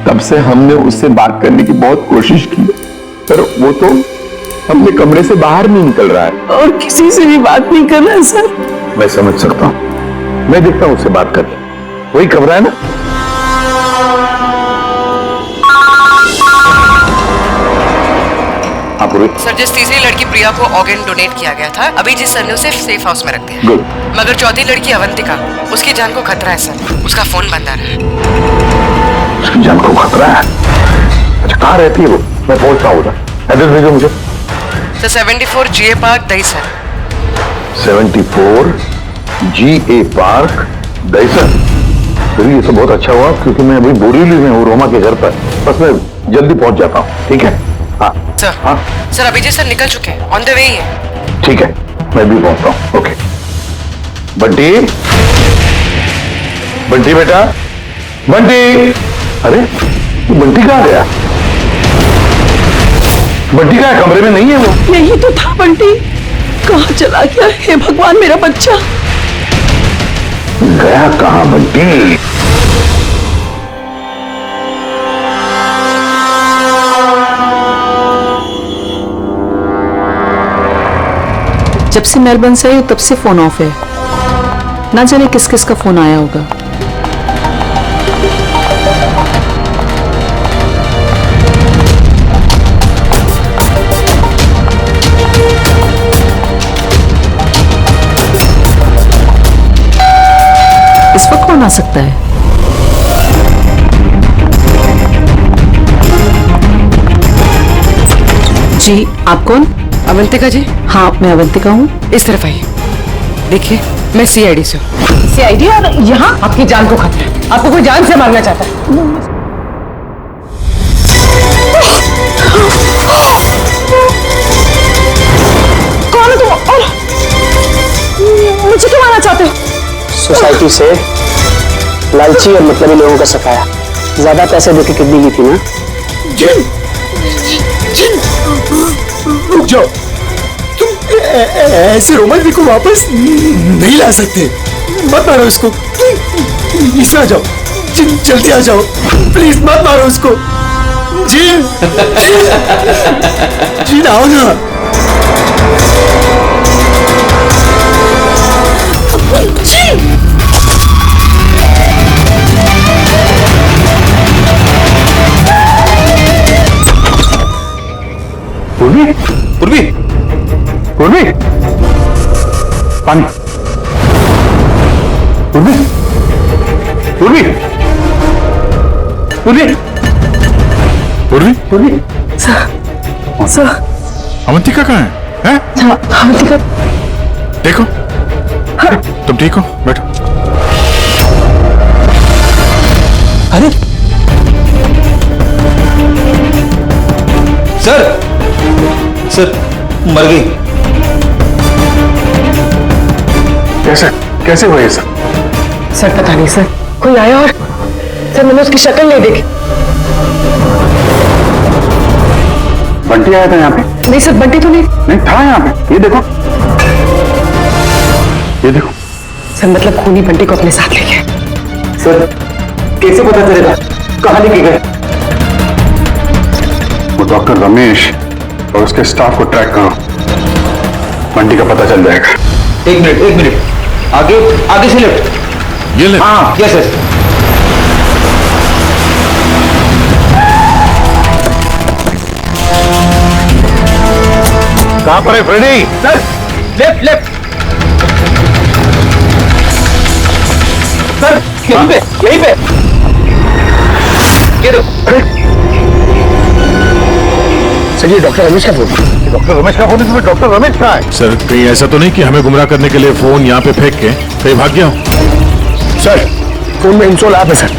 तब से हमने उससे बात करने की बहुत कोशिश की, पर वो तो अपने कमरे से बाहर नहीं निकल रहा है और किसी से भी बात नहीं कर रहा है। सर मैं समझ सकता हूँ, मैं देखता हूँ उससे बात करके। वही खबर है ना? हाँ पूरी। सर जिस तीसरी लड़की प्रिया को ऑर्गन डोनेट किया गया था, अभी जिस सर ने उसे सेफ हाउस में रख दिया। गुड। मगर चौथी लड़की अवंतिका, उसकी जान को खतरा है सर। उसका फोन बंद आ रहा है। उसकी जान को खतरा है? अच्छा कहाँ रहती है वो? मैं पहुंचता हूँ उधर। एड्रेस भेजो मुझे। Sir 74 GA park Dahisar. 74 GA park Dahisar. फिर ये तो बहुत अच्छा हुआ क्योंकि मैं अभी बोरीवली में हूँ रोमा के घर पर। बस मैं जल्दी पहुंच जाता हूँ, ठीक है? हाँ सर। हाँ सर अभिजीत सर निकल चुके हैं, ऑन द वे ही है। ठीक है, मैं भी पहुंचता हूँ। ओके। बंटी, बंटी बेटा, बंटी। अरे बंटी कहाँ गया? बंटी का कमरे में नहीं है वो? यही तो था बंटी, कहाँ चला गया? हे भगवान मेरा बच्चा गया कहाँ बंटी? जब से मेलबर्न से आई तब से फोन ऑफ है, ना जाने किस किस का फोन आया होगा। इस वक्त कौन आ सकता है? जी आप कौन? अवंतिका जी। हाँ मैं अवंतिका हूँ। इस तरफ आइए, देखिए मैं CID से हूँ। CID? और यहाँ आपकी जान को खतरा है, आपको कोई जान से मारना चाहता है। कौन है तुम और मुझे क्यों मारना चाहते हो? सोसाइटी से लालची और मतलबी लोगों का सफाया। ज्यादा पैसे देके किडनी ली थी ना? जिन, रुक जाओ, तुम ऐसे रोमा को वापस नहीं ला सकते। मत मारो उसको, इसे आ जाओ, जिन जल्दी आ जाओ, प्लीज मत मारो उसको। जिन, जिन आओ ना। पूर्वी, पूर्वी, पूर्वी, पानी, पूर्वी, पूर्वी, पूर्वी, पूर्वी, पूर्वी, सर, अवंतिका कहाँ है? हैं? अवंतिका, देखो, तुम ठीक हो? बैठो। अरे सर, सर मर गई। कैसे कैसे हुआ ये सब? सर पता नहीं सर, कोई आया और सर मैंने उसकी शक्ल नहीं देखी। बंटी आया था यहाँ पे? नहीं सर, बंटी तो नहीं था यहाँ पे। ये देखो, ये देखो। सर मतलब खूनी बंटी को अपने साथ ले गए। सर कैसे पता चलेगा कहाँ लेके गए? वो डॉक्टर रमेश और उसके स्टाफ को ट्रैक करो, बंटी का पता चल जाएगा। एक मिनट, आगे आगे से लेफ्ट। ये ले। हाँ यस यस। कहां पर है Freddy? Sir left left. Sir यहीं पे ये सर ये डॉक्टर रमेश का फोन। डॉक्टर रमेश का फोन है, डॉक्टर रमेश कहाँ है? सर कहीं ऐसा तो नहीं कि हमें गुमराह करने के लिए फोन यहाँ पे फेंक के कहीं भाग गया हो? सर फोन में इंसोल ऐप है सर।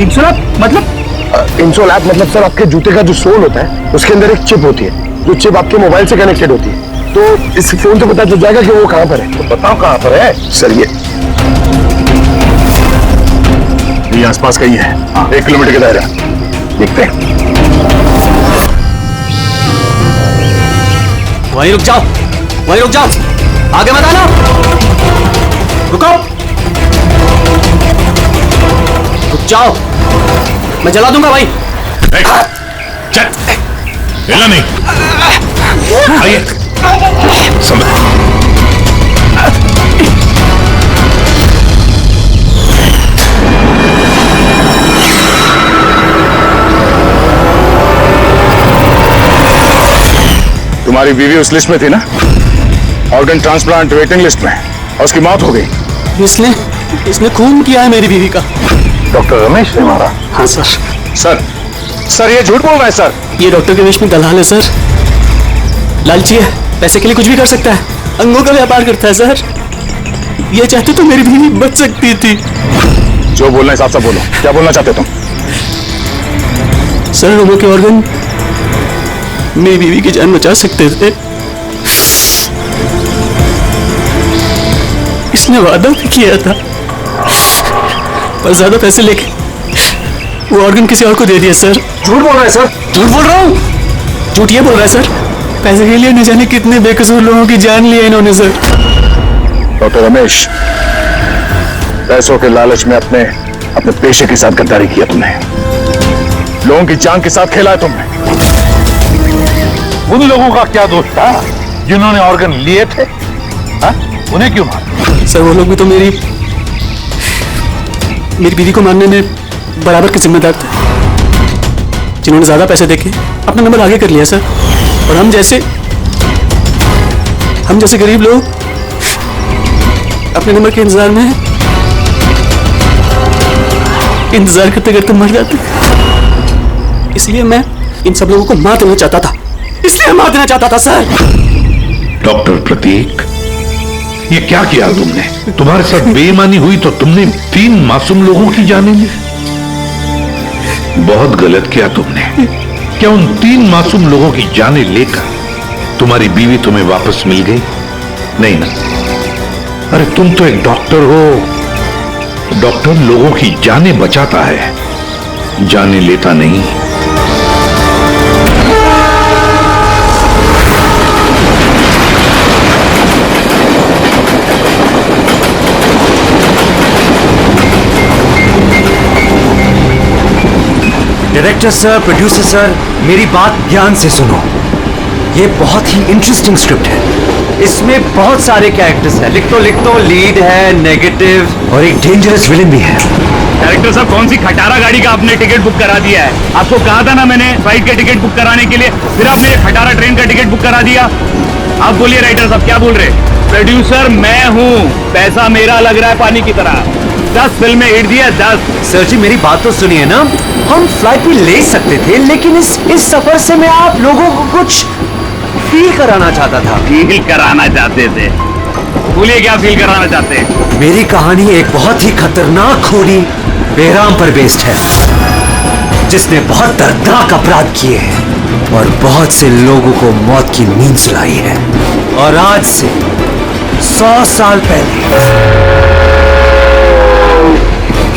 इंसोल ऐप मतलब? इंसोल ऐप मतलब सर आपके जूते का जो सोल होता है उसके अंदर एक चिप होती है, जो चिप आपके मोबाइल से कनेक्टेड होती है। तो इस फोन से पता चल जाएगा कि वो कहाँ पर है। तो बताओ कहाँ पर है? सर ये आसपास का ही है। हाँ 1 किलोमीटर के दायरा। देखते हैं। वहीं रुक जाओ, आगे मत आना। रुको, रुक जाओ, मैं जला दूंगा भाई। चल, हिला नहीं। आइए, तुम्हारी बीवी उस लिस्ट में थी ना, ऑर्गन ट्रांसप्लांट वेटिंग लिस्ट में, और उसकी मौत हो गई। इसने खून किया है मेरी बीवी का। डॉक्टर रमेश ने मारा? हाँ सर। सर ये झूठ बोल रहा है सर। ये डॉक्टर के वेश में दलाल है सर, लालची है, पैसे के लिए कुछ भी कर सकता है, अंगों का व्यापार करता है सर। ये चाहते तो मेरी बीवी बच सकती थी। जो बोलना है साफ साफ बोलो, क्या बोलना चाहते तुम? सर रोमा के ऑर्गन मेरी बीवी की जान बचा सकते थे। इसने वादा भी किया था, पर ज्यादा पैसे लेके वो ऑर्गन किसी और को दे दिया सर। झूठ बोल रहा है सर। झूठ बोल रहा हूँ, झूठ ये बोल रहा है सर। पैसे के लिए न जाने कितने बेकसूर लोगों की जान ली है इन्होंने सर। डॉक्टर रमेश, पैसों के लालच में अपने पेशे के साथ गद्दारी किया तुमने, लोगों की जान के साथ खेला है तुमने। उन लोगों का क्या दोष था जिन्होंने ऑर्गन लिए थे? हा? उन्हें क्यों मारा? सर वो लोग भी तो मेरी बीवी को मारने में बराबर के जिम्मेदार थे, जिन्होंने ज्यादा पैसे देके अपना नंबर आगे कर लिया सर। और हम जैसे गरीब लोग अपने नंबर के इंतजार में इंतजार करते करते मर जाते। इसलिए मैं इन सब लोगों को मार देना चाहता था, सर। डॉक्टर प्रतीक, ये क्या किया तुमने? तुम्हारे साथ बेईमानी हुई तो तुमने 3 मासूम लोगों की जानें ली। बहुत गलत किया तुमने। क्या उन 3 मासूम लोगों की जानें लेकर तुम्हारी बीवी तुम्हें वापस मिल गई? नहीं ना। अरे तुम तो एक डॉक्टर हो, डॉक्टर लोगों की जानें बचाता है, जानें लेता नहीं। डायरेक्टर सर, प्रोड्यूसर सर, मेरी बात ध्यान से सुनो। ये बहुत ही इंटरेस्टिंग स्क्रिप्ट है। इसमें बहुत सारे कैरेक्टर्स हैं। लिख तो लीड है, नेगेटिव और एक डेंजरस विलेन भी है। डायरेक्टर साहब, कौन सी खटारा गाड़ी का आपने टिकट बुक करा दिया है? आपको कहा था ना मैंने फ्लाइट के टिकट बुक कराने के लिए, फिर आपने ये खटारा ट्रेन का टिकट बुक करा दिया। आप बोलिए राइटर साहब, क्या बोल रहे? प्रोड्यूसर मैं हूँ, पैसा मेरा लग रहा है पानी की तरह। 10 फिल्में हिट दिया, 10। सर जी मेरी बात तो सुनिए ना, हम फ्लाइट भी ले सकते थे, लेकिन इस सफर से मैं आप लोगों को कुछ फील कराना चाहता था। फील कराना चाहते थे? बोलिए क्या फील कराना चाहते हैं? मेरी कहानी एक बहुत ही खतरनाक खूनी बेराम पर बेस्ड है, जिसने बहुत दर्दनाक अपराध किए हैं और बहुत से लोगों को मौत की नींद सुलाई है। और आज से 100 साल पहले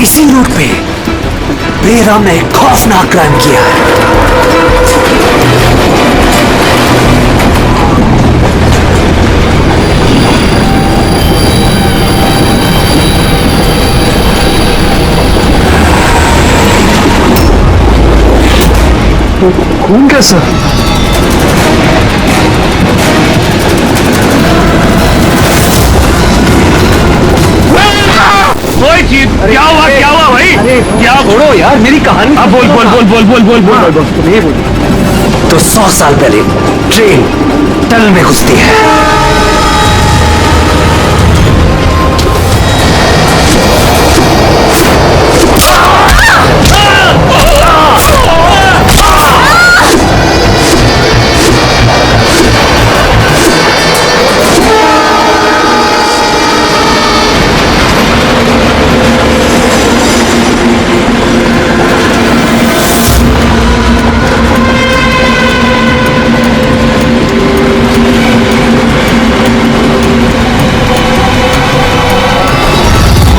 इसी रूट पे बेराम ने एक खौफनाक क्राइम किया है। खून कैसा? कोई चीज क्या हुआ भाई? क्या छोड़ो यार मेरी कहानी। अब बोल। तुम्हें बोली तो 100 साल पहले ट्रेन टनल में घुसती है।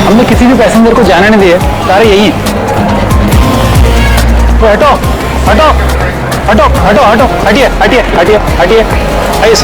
हमने किसी भी पैसेंजर को जाने नहीं दिया, सारे यही हैं। तो हटो हटो हटो हटो हटो, हटिए हटिए हटिए हटिए, आइए।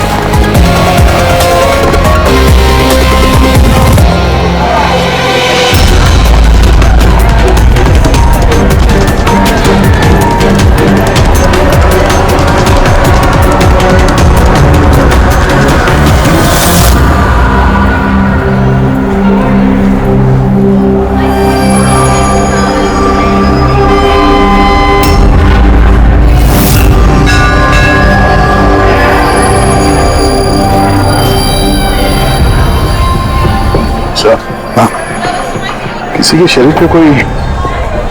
किसी के शरीर पे कोई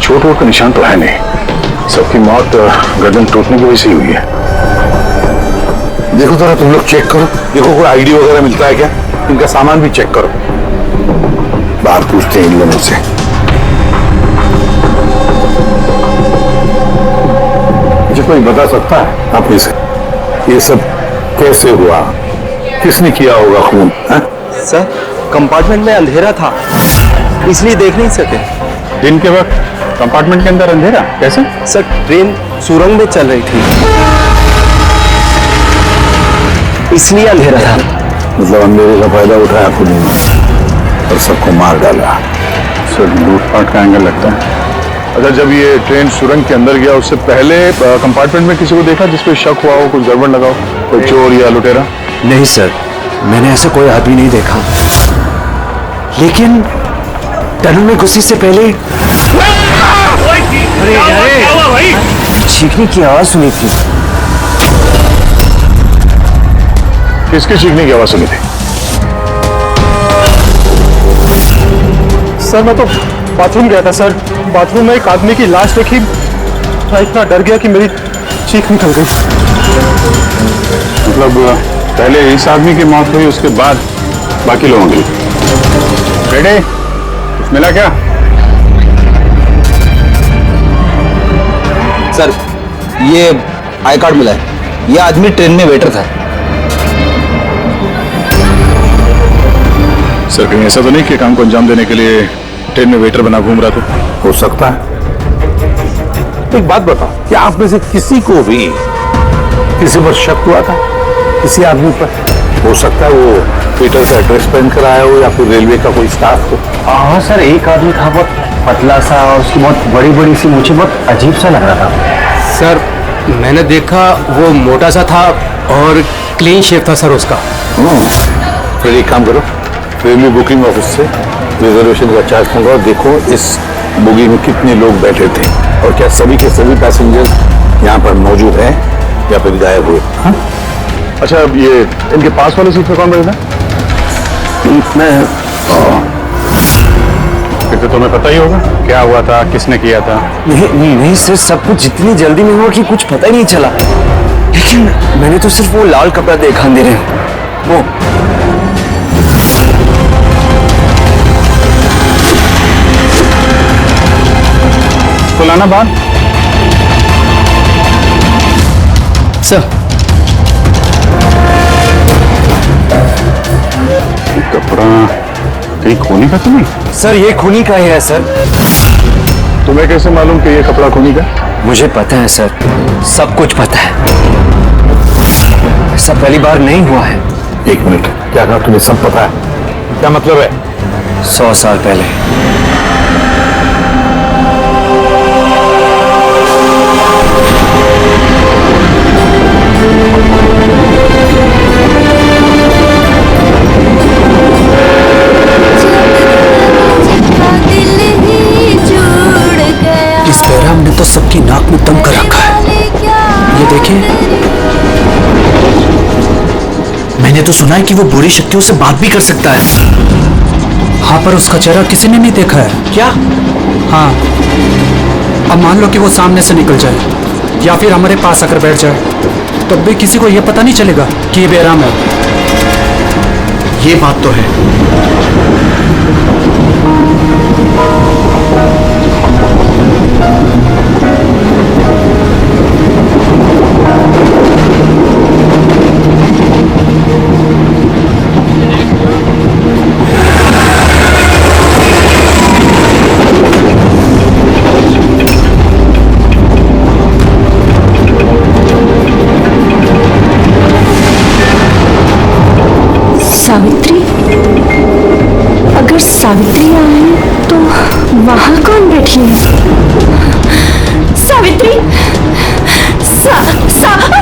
चोट वोट का निशान तो है नहीं। सबकी मौत गर्दन टूटने की वजह से ही हुई है। देखो थोड़ा तुम लोग चेक करो, देखो कोई आईडी वगैरह मिलता है क्या। इनका सामान भी चेक करो, बात पूछते हैं इन लोगों से। मुझे कोई बता सकता है आप में से ये सब कैसे हुआ, किसने किया होगा खून? सर कंपार्टमेंट में अंधेरा था, इसलिए देख नहीं सके। दिन के वक्त कंपार्टमेंट के अंदर अंधेरा कैसे? सर ट्रेन सुरंग में चल रही थी, इसलिए अंधेरा था। मतलब अंधेरे का फायदा उठाया खूनी ने और सबको मार डाला। सर लूटपाट का एंगल लगता है। अच्छा, जब ये ट्रेन सुरंग के अंदर गया उससे पहले कंपार्टमेंट में किसी को देखा जिसपे शक हुआ हो, कुछ गड़बड़ लगा हो, कोई चोर या लुटेरा? नहीं सर, मैंने ऐसा कोई आदमी नहीं देखा, लेकिन टनल में घुसने से पहले चीखने की आवाज सुनी थी। किसके चीखने की आवाज सुनी थी? सर मैं तो बाथरूम गया था सर, बाथरूम में एक आदमी की लाश देखी, मैं इतना डर गया कि मेरी चीख निकल गई। मतलब पहले इस आदमी की मौत हुई, उसके बाद बाकी लोगों की। बेटे कुछ मिला क्या? सर ये आई कार्ड मिला है, ये आदमी ट्रेन में वेटर था। सर कहीं ऐसा तो नहीं कि काम को अंजाम देने के लिए ट्रेन में वेटर बना घूम रहा था। हो सकता है। एक बात बताओ, क्या आप में से किसी को भी किसी पर शक हुआ था, किसी आदमी पर? हो सकता है वो वेटर का ड्रेस पहन कर आया हो या फिर रेलवे का कोई स्टाफ हो। हाँ सर, एक आदमी था बहुत पतला सा और उसकी बहुत बड़ी बड़ी सी मूछें, बहुत अजीब सा लग रहा था। सर मैंने देखा वो मोटा सा था और क्लीन शेव था सर उसका। फिर एक काम करो, रेलवे बुकिंग ऑफिस से रिजर्वेशन का चार्ज मंगाओ, देखो इस बोगी में कितने लोग बैठे थे और क्या सभी के सभी पैसेंजर्स यहाँ पर मौजूद हैं या फिर गायब हुए। हाँ? अच्छा, अब ये इनके पास वाले सीट पे कौन बैठा? मैं फिर तो तुम्हें पता ही होगा क्या हुआ था, किसने किया था। नहीं सर, सब कुछ जितनी जल्दी में हुआ कि कुछ पता ही नहीं चला। लेकिन मैंने तो सिर्फ वो लाल कपड़ा देखा अंधेरे में। वो फुलाना बात सर। कपड़ा कहीं खूनी का तो नहीं? सर ये खूनी का ही है सर। तुम्हें कैसे मालूम कि ये कपड़ा खूनी का? मुझे पता है सर, सब कुछ पता है। ऐसा पहली बार नहीं हुआ है। एक मिनट, क्या कहा तुम्हें सब पता है? क्या मतलब है? 100 साल पहले इस बैराम ने तो सबकी नाक में दम कर रखा है। ये देखिए, मैंने तो सुना है कि वो बुरी शक्तियों से बात भी कर सकता है। हाँ, पर उसका चेहरा किसी ने नहीं देखा है। क्या? हाँ, अब मान लो कि वो सामने से निकल जाए या फिर हमारे पास आकर बैठ जाए, तब भी किसी को यह पता नहीं चलेगा कि ये बैराम है। ये बात तो है। सावित्री? अगर सावित्री आए तो वहां कौन बैठी है? सावित्री! सावित्री!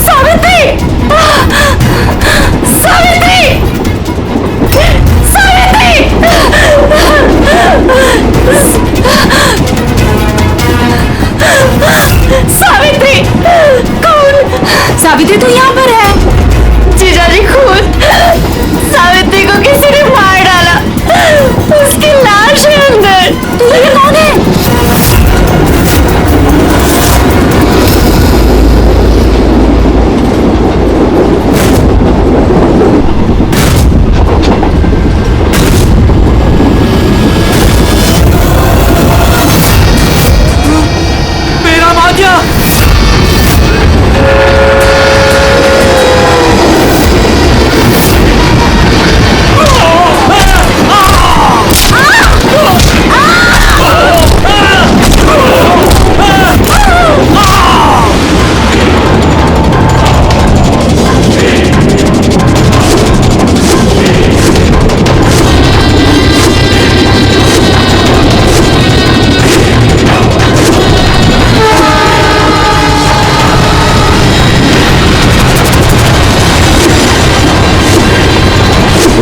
सावित्री! सावित्री! कौन? सावित्री तो यहाँ पर है। जीजाजी खुद सावित्री को किसी ने मार डाला, उसकी लाश है अंदर। तो ये कौन है? मेरा भाग्य!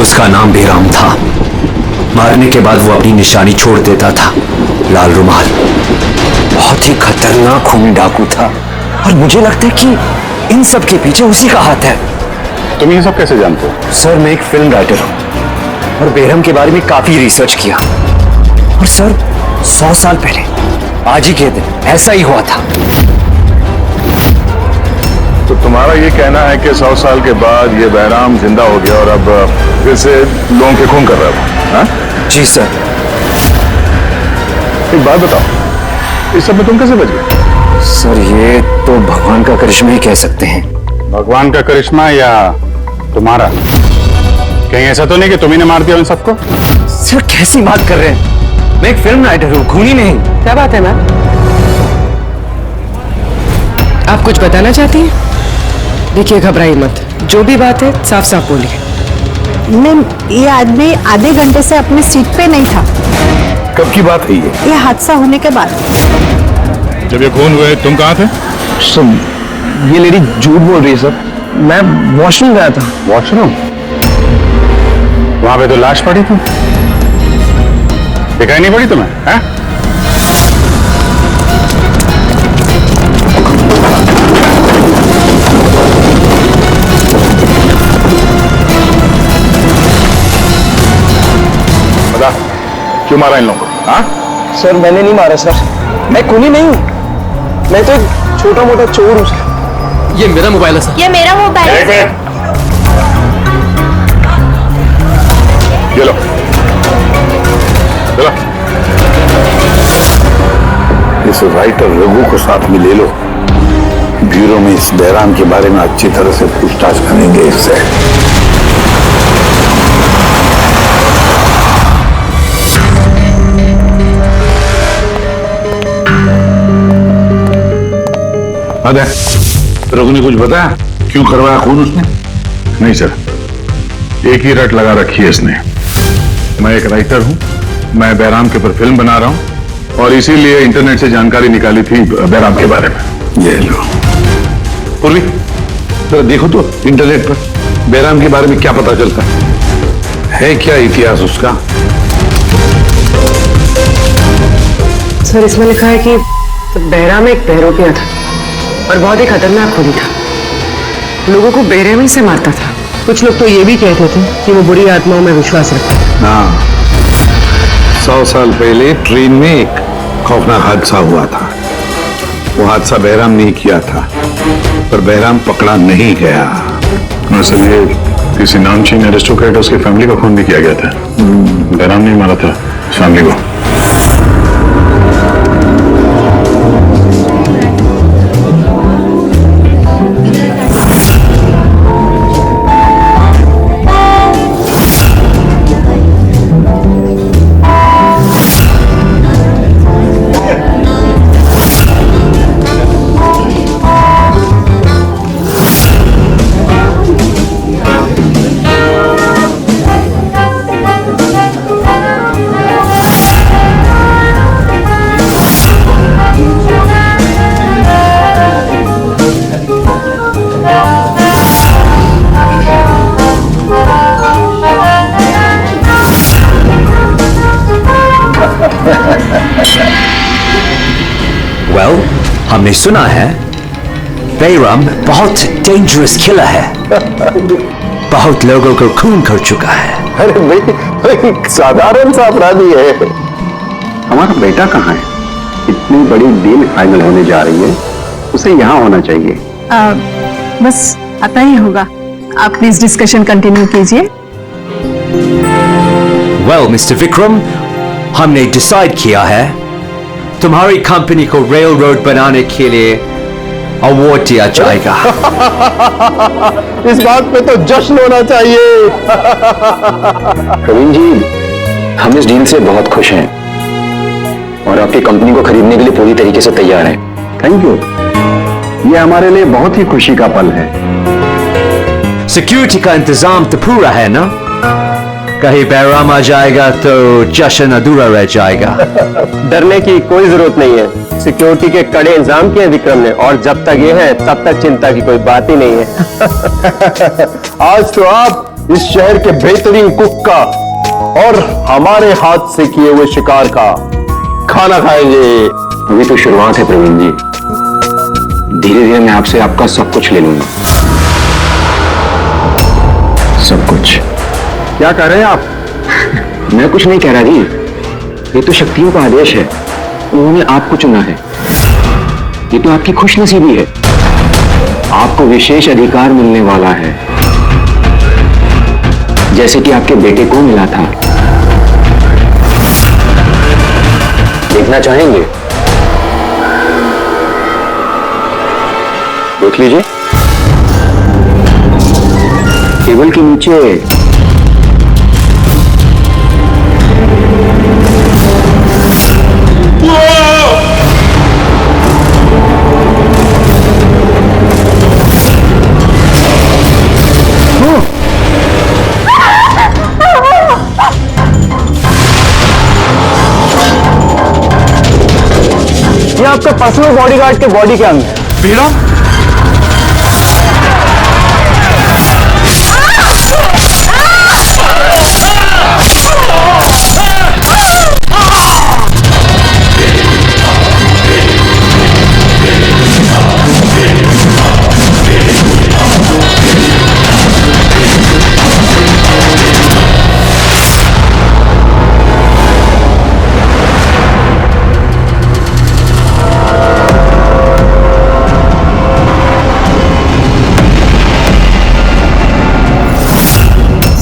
उसका नाम बेराम था। मारने के बाद वो अपनी निशानी छोड़ देता था, लाल रुमाल। बहुत ही खतरनाक खूनी डाकू था और मुझे लगता है कि इन सब के पीछे उसी का हाथ है। तुम ये सब कैसे जानते हो? सर मैं एक फिल्म राइटर हूं और बेरहम के बारे में काफी रिसर्च किया। और सर 100 साल पहले आज ही के दिन ऐसा ही हुआ था। तो तुम्हारा ये कहना है कि 100 साल के बाद ये बैराम जिंदा हो गया और अब फिर से लोगों के खून कर रहा है? हाँ? जी सर। एक बात बताओ, इस सब में तुम कैसे बच गए? सर ये तो भगवान का करिश्मा ही कह सकते हैं। भगवान का करिश्मा या तुम्हारा? कहीं ऐसा तो नहीं कि तुम्ही ने मार दिया उन सबको? सर कैसी बात कर रहे हैं? मैं एक फिल्म राइटर हूँ, खूनी नहीं। क्या बात है मैम? आप कुछ बताना चाहती हैं? देखिए घबराइए मत, जो भी बात है साफ साफ बोलिए। मैम, ये आदमी आधे घंटे से अपने सीट पे नहीं था। कब की बात है ये हादसा होने के बाद। जब ये खून हुए तुम कहाँ थे? सर ये लेडी झूठ बोल रही है सर। मैं वॉशरूम गया था। वॉशरूम? वहां पे तो लाश पड़ी थी, दिखाई नहीं पड़ी तुम्हें? हैं? बता क्यों मारा इन लोगों को? हाँ? सर मैंने नहीं मारा सर, मैं खूनी नहीं हूँ, मैं तो एक छोटा मोटा चोर हूँ सर। ये मेरा मोबाइल है सर। ये मेरा मोबाइल है। ये लो, चलो। इस राइटर रघु को साथ में ले लो, ब्यूरो में इस बहराम के बारे में अच्छी तरह से पूछताछ करेंगे इससे। अरे रघु ने कुछ बताया क्यों करवाया खून उसने? नहीं सर, एक ही रट लगा रखी है इसने। मैं एक राइटर हूं, मैं बहराम के ऊपर फिल्म बना रहा हूं और इसीलिए इंटरनेट से जानकारी निकाली थी बहराम के बारे में। ये लो पूर्वी, जरा देखो तो इंटरनेट पर बहराम के बारे में क्या पता चलता है क्या इतिहास उसका? सर इसमें लिखा है कि बहराम एक बहरोपिया था और बहुत ही खतरनाक खूनी था। लोगों को बेरहमी से मारता था। कुछ लोग तो ये भी कहते थे कि वो बुरी आत्माओं में विश्वास रखता है। हाँ, 100 साल पहले ट्रेन में एक खौफनाक हादसा हुआ था। वो हादसा बहराम ने किया था, पर बहराम पकड़ा नहीं गया। सर ये किसी नामचीन एरिस्टोक्रेट उसकी फैमिली का खून भी किया गया था। बहराम ने मारा था फैमिली को। वेल, हमने सुना है बहराम बहुत डेंजरस किलर है। बहुत लोगों को खून कर चुका है। अरे भाई साधारण सा अपराधी है। हमारा बेटा कहाँ है? इतनी बड़ी डील फाइनल होने जा रही है, उसे यहाँ होना चाहिए। बस आता ही होगा। आप प्लीज डिस्कशन कंटिन्यू कीजिए। वेल मिस्टर विक्रम, हमने डिसाइड किया है तुम्हारी कंपनी को रेल रोड बनाने के लिए अवार्ड दिया जाएगा। इस बात पे तो जश्न होना चाहिए। प्रवीण जी, हम इस डील से बहुत खुश हैं और आपकी कंपनी को खरीदने के लिए पूरी तरीके से तैयार हैं। Thank you. ये हमारे लिए बहुत ही खुशी का पल है। सिक्योरिटी का इंतजाम तो पूरा है ना? कहीं बहराम आ जाएगा तो जश्न अधूरा रह जाएगा। डरने की कोई जरूरत नहीं है। सिक्योरिटी के कड़े इंतजाम किए विक्रम ने, और जब तक ये है तब तक चिंता की कोई बात ही नहीं है। आज तो आप इस शहर के बेहतरीन कुक का और हमारे हाथ से किए हुए शिकार का खाना खाएंगे। अभी तो शुरुआत है प्रवीण जी, धीरे धीरे मैं आपसे आपका सब कुछ ले लूंगा। सब कुछ? क्या कह रहे हैं आप? मैं कुछ नहीं कह रहा जी, ये तो शक्तियों का आदेश है। उन्होंने आपको चुना है। ये तो आपकी खुशनसीबी है। आपको विशेष अधिकार मिलने वाला है, जैसे कि आपके बेटे को मिला था। देखना चाहेंगे? देख लीजिए। टेबल के नीचे ये आपका पर्सनल बॉडीगार्ड के बॉडी के अंग है। बेराम?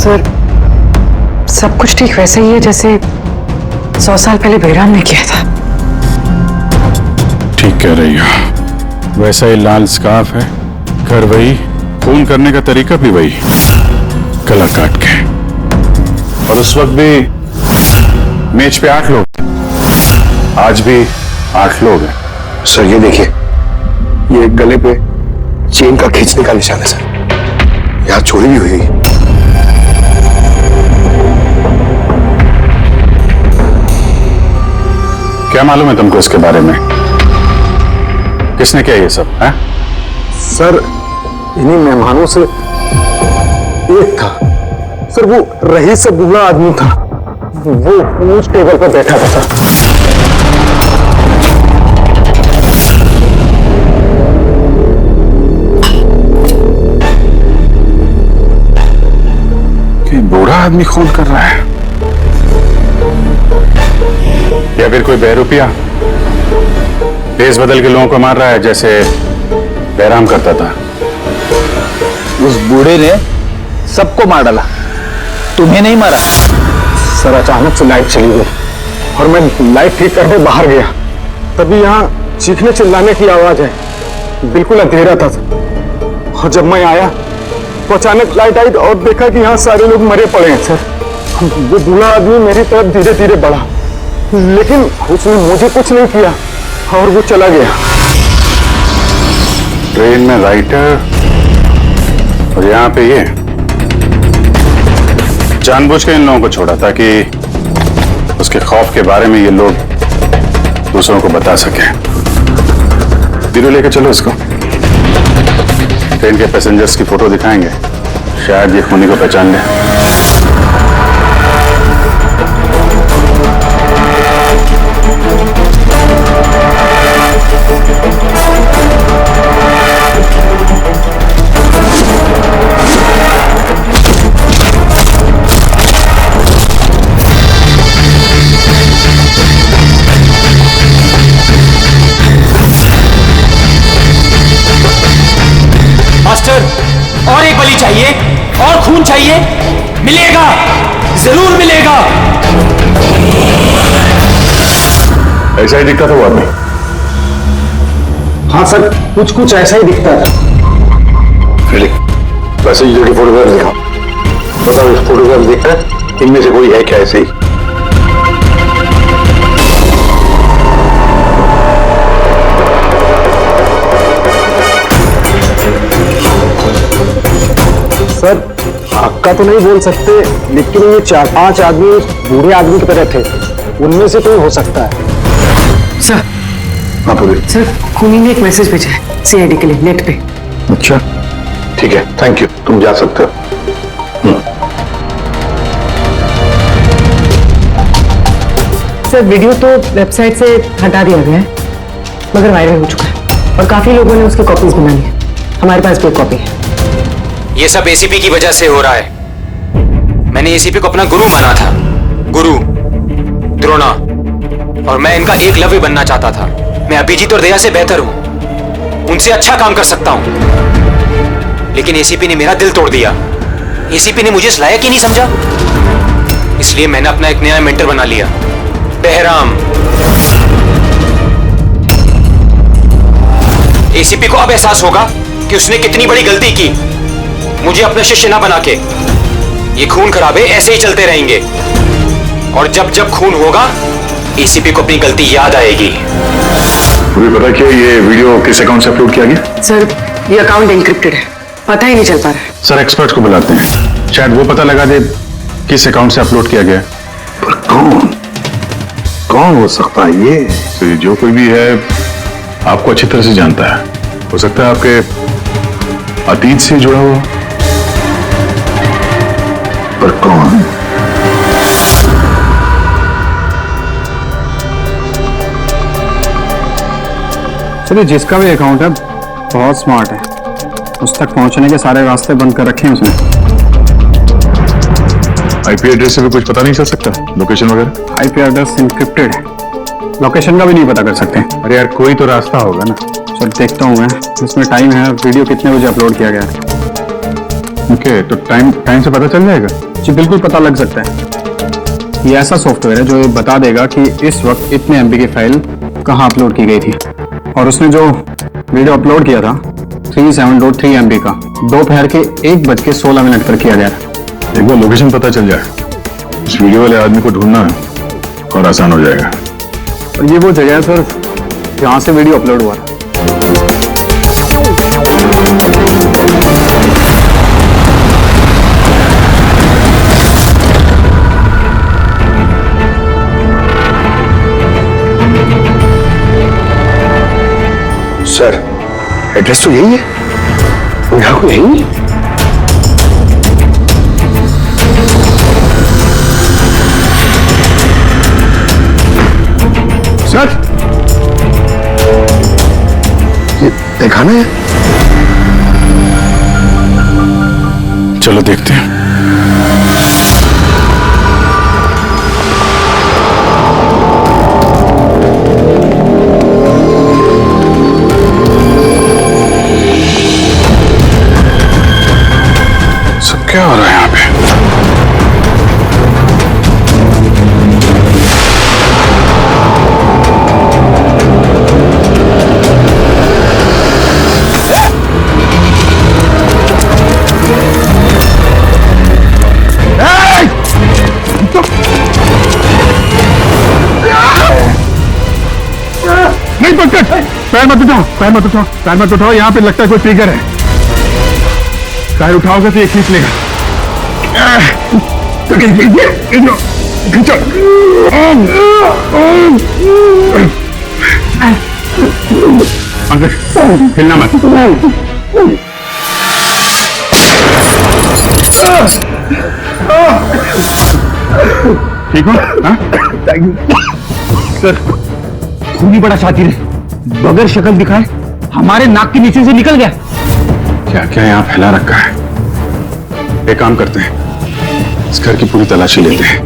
सर, सब कुछ ठीक वैसे ही है जैसे 100 साल पहले बेराम ने किया था। ठीक कह रही हो। वैसा ही लाल स्कार्फ है, घर वही, खून करने का तरीका भी वही, गला काट के। और उस वक्त भी मेज पे 8 लोग थे, आज भी 8 लोग हैं। सर ये देखिए, ये गले पे चेन का खींचने का निशान है सर, यहाँ चोरी भी हुई है। क्या मालूम है तुमको इसके बारे में? किसने किया ये सब है? सर इन्हीं मेहमानों से एक था सर, वो रहीस से बूढ़ा आदमी था, वो उस टेबल पर बैठा था सर। कि बूढ़ा आदमी खून कर रहा है या फिर कोई बहरूपिया भेस बदल के लोगों को मार रहा है जैसे बैराम करता था? उस बूढ़े ने सबको मार डाला, तुम्हें नहीं मारा। सर अचानक से लाइट चली गई और मैं लाइट ठीक करने बाहर गया, तभी यहाँ चीखने चिल्लाने की आवाज है। बिल्कुल अंधेरा था सर, और जब मैं आया तो अचानक लाइट आई और देखा कि यहाँ सारे लोग मरे पड़े हैं सर। वो बूढ़ा आदमी मेरी तरफ धीरे धीरे बढ़ा, लेकिन उसने मुझे कुछ नहीं किया और वो चला गया। ट्रेन में राइटर और यहाँ पे ये जानबूझ के इन लोगों को छोड़ा ताकि उसके खौफ के बारे में ये लोग दूसरों को बता सके। धीरे लेके चलो इसको, ट्रेन के पैसेंजर्स की फोटो दिखाएंगे, शायद ये खूनी को पहचान ले। मास्टर, और एक बलि चाहिए, और खून चाहिए, मिलेगा, जरूर मिलेगा। ऐसा ही दिखता था वो आदमी? हाँ सर, कुछ कुछ ऐसा ही दिखता था। पैसेंजर की फोटोग्राफ दिखाओ, बताओ इस फोटोग्राफ देखकर इनमें से कोई है क्या ऐसे ही? सर पक्का तो नहीं बोल सकते, लेकिन ये 4-5 आदमी बूढ़े आदमी की तरह थे, उनमें से कोई हो सकता है। सर, हाँ बोलिए। सर खूनी ने एक मैसेज भेजा है सीआईडी के लिए नेट पे। अच्छा ठीक है, थैंक यू, तुम जा सकते हो। सर वीडियो तो वेबसाइट से हटा दिया गया है, मगर वायरल हो चुका है और काफी लोगों ने उसकी कॉपीज बना ली है। हमारे पास भी एक कॉपी है। ये सब एसीपी की वजह से हो रहा है। मैंने एसीपी को अपना गुरु माना था, गुरु द्रोणा, और मैं इनका एकलव्य बनना चाहता था। मैं अभिजीत और दया से बेहतर हूं, उनसे अच्छा काम कर सकता हूं, लेकिन एसीपी ने मेरा दिल तोड़ दिया। एसीपी ने मुझे इस लायक ही नहीं समझा, इसलिए मैंने अपना एक नया मेंटर बना लिया, बहराम। एसीपी को अब एहसास होगा कि उसने कितनी बड़ी गलती की, मुझे अपना शिष्य ना बना के। ये खून खराबे ऐसे ही चलते रहेंगे, और जब जब खून होगा एसीपी को अपनी गलती याद आएगी। तुम्हें पता क्या ये वीडियो किस अकाउंट से अपलोड किया गया? सर ये अकाउंट एन्क्रिप्टेड है, पता ही नहीं चल पा रहा है। सर एक्सपर्ट को बुलाते हैं, शायद वो पता लगा दे किस अकाउंट से अपलोड किया गया। पर कौन हो सकता है ये? जो कोई भी है आपको अच्छी तरह से जानता है। हो सकता है आपके अतीत से जुड़ा हुआ। पर कौन? चलिए, जिसका भी अकाउंट है बहुत स्मार्ट है, उस तक पहुंचने के सारे रास्ते बंद कर रखे हैं उसने। आईपी एड्रेस से भी कुछ पता नहीं चल सकता, लोकेशन वगैरह? आईपी एड्रेस इंक्रिप्टेड है, लोकेशन का भी नहीं पता कर सकते। अरे यार, कोई तो रास्ता होगा ना। चल देखता हूँ मैं, इसमें टाइम है, वीडियो कितने बजे अपलोड किया गया है। ओके, तो टाइम से पता चल जाएगा? जी बिल्कुल पता लग सकता है। ये ऐसा सॉफ्टवेयर है जो ये बता देगा कि इस वक्त इतने एमबी की फाइल कहाँ अपलोड की गई थी, और उसने जो वीडियो अपलोड किया था 37.3 MB का दोपहर के 1:16 पर किया गया था। एक बार लोकेशन पता चल जाए, उस वीडियो वाले आदमी को ढूंढना और आसान हो जाएगा। और ये वो जगह है सर जहाँ से वीडियो अपलोड हुआ था। सर, एड्रेस तो यही है, यहाँ को यही है। सर, ये दिखाना है। चलो देखते हैं। क्या हो रहा है यहाँ पे? नहीं पकड़, पैर मत उठाओ, पैर मत उठाओ, पैर मत उठाओ। यहाँ पे लगता है कोई ट्रिगर है। पैर उठाओगे तो ये खींच लेगा। खींचो। हिलना मत। ठीक हो? सर, खूनी बड़ा शातिर है, बगैर शक्ल दिखाए हमारे नाक के नीचे से निकल गया। क्या क्या यहाँ फैला रखा है? एक काम करते हैं, इस घर की पूरी तलाशी लेते हैं,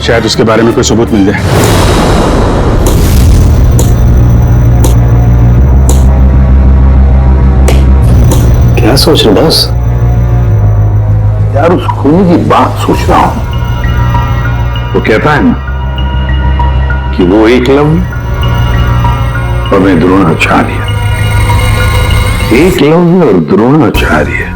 शायद उसके बारे में कोई सबूत मिल जाए। क्या सोच रहे बस? यार, उस खूनी की बात सोच रहा हूं। वो कहता है ना कि वो एकलव्य और मैं द्रोणाचार्य। एकलव्य और द्रोणाचार्य।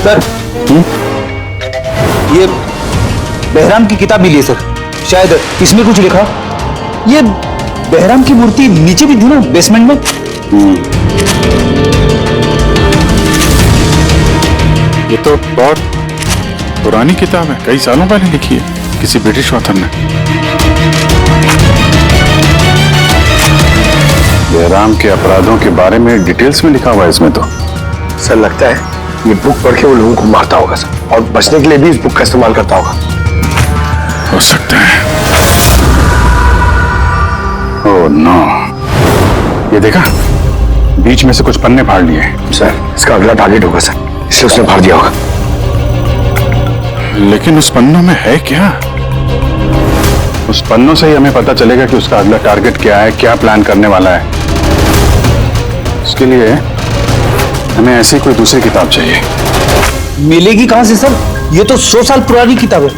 सर, ये बहराम की किताब मिली है सर, शायद इसमें कुछ लिखा। ये बहराम की मूर्ति नीचे भी थी ना, बेसमेंट में। ये तो बहुत पुरानी किताब है, कई सालों पहले लिखी है किसी ब्रिटिश ऑथर ने। जयराम के अपराधों के बारे में डिटेल्स में लिखा हुआ है इसमें तो। सर, लगता है ये बुक पढ़ के वो लोगों को मारता होगा सर, और बचने के लिए भी इस बुक का इस्तेमाल करता होगा। हो सकता है। ओह नो, ये देखा, बीच में से कुछ पन्ने फाड़ लिए। सर, इसका अगला टारगेट होगा सर, इसलिए उसने फाड़ दिया होगा। लेकिन उस पन्नों में है क्या? उस पन्नों से ही हमें पता चलेगा कि उसका अगला टारगेट क्या है, क्या प्लान करने वाला है। उसके लिए हमें ऐसी कोई दूसरी किताब चाहिए। मिलेगी कहां से सर? ये तो 100 साल पुरानी किताब है।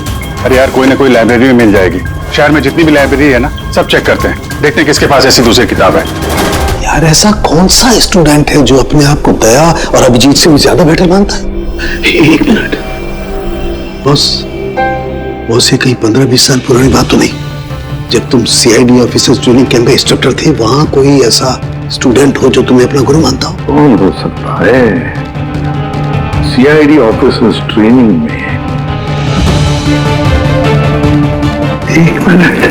अरे यार, कोई ना कोई लाइब्रेरी में मिल जाएगी। शहर में जितनी भी लाइब्रेरी है ना, सब चेक करते हैं, देखते हैं किसके पास ऐसी दूसरी किताब है। यार, ऐसा कौन सा स्टूडेंट है जो अपने आप को दया और अभिजीत से भी ज्यादा बेटर मानता है? एक मिनट बॉस, ये कहीं 15-20 साल पुरानी बात तो नहीं? जब तुम सीआईडी ऑफिसर्स ट्रेनिंग कैंप का इंस्ट्रक्टर थे, वहां कोई ऐसा स्टूडेंट हो जो तुम्हें अपना गुरु मानता हो? कौन हो सकता है? सीआईडी ऑफिसर्स ट्रेनिंग में, एक मिनट,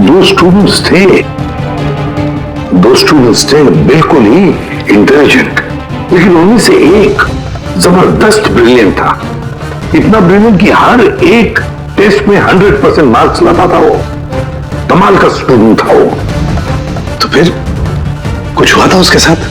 2 स्टूडेंट्स थे, 2 स्टूडेंट्स थे बिल्कुल ही इंटेलिजेंट, लेकिन उनमें से एक जबरदस्त ब्रिलियंट था। इतना ब्रिलियंट कि हर एक टेस्ट में 100% मार्क्स लाता था वो। कमाल का स्टूडेंट था वो। तो फिर कुछ हुआ था उसके साथ?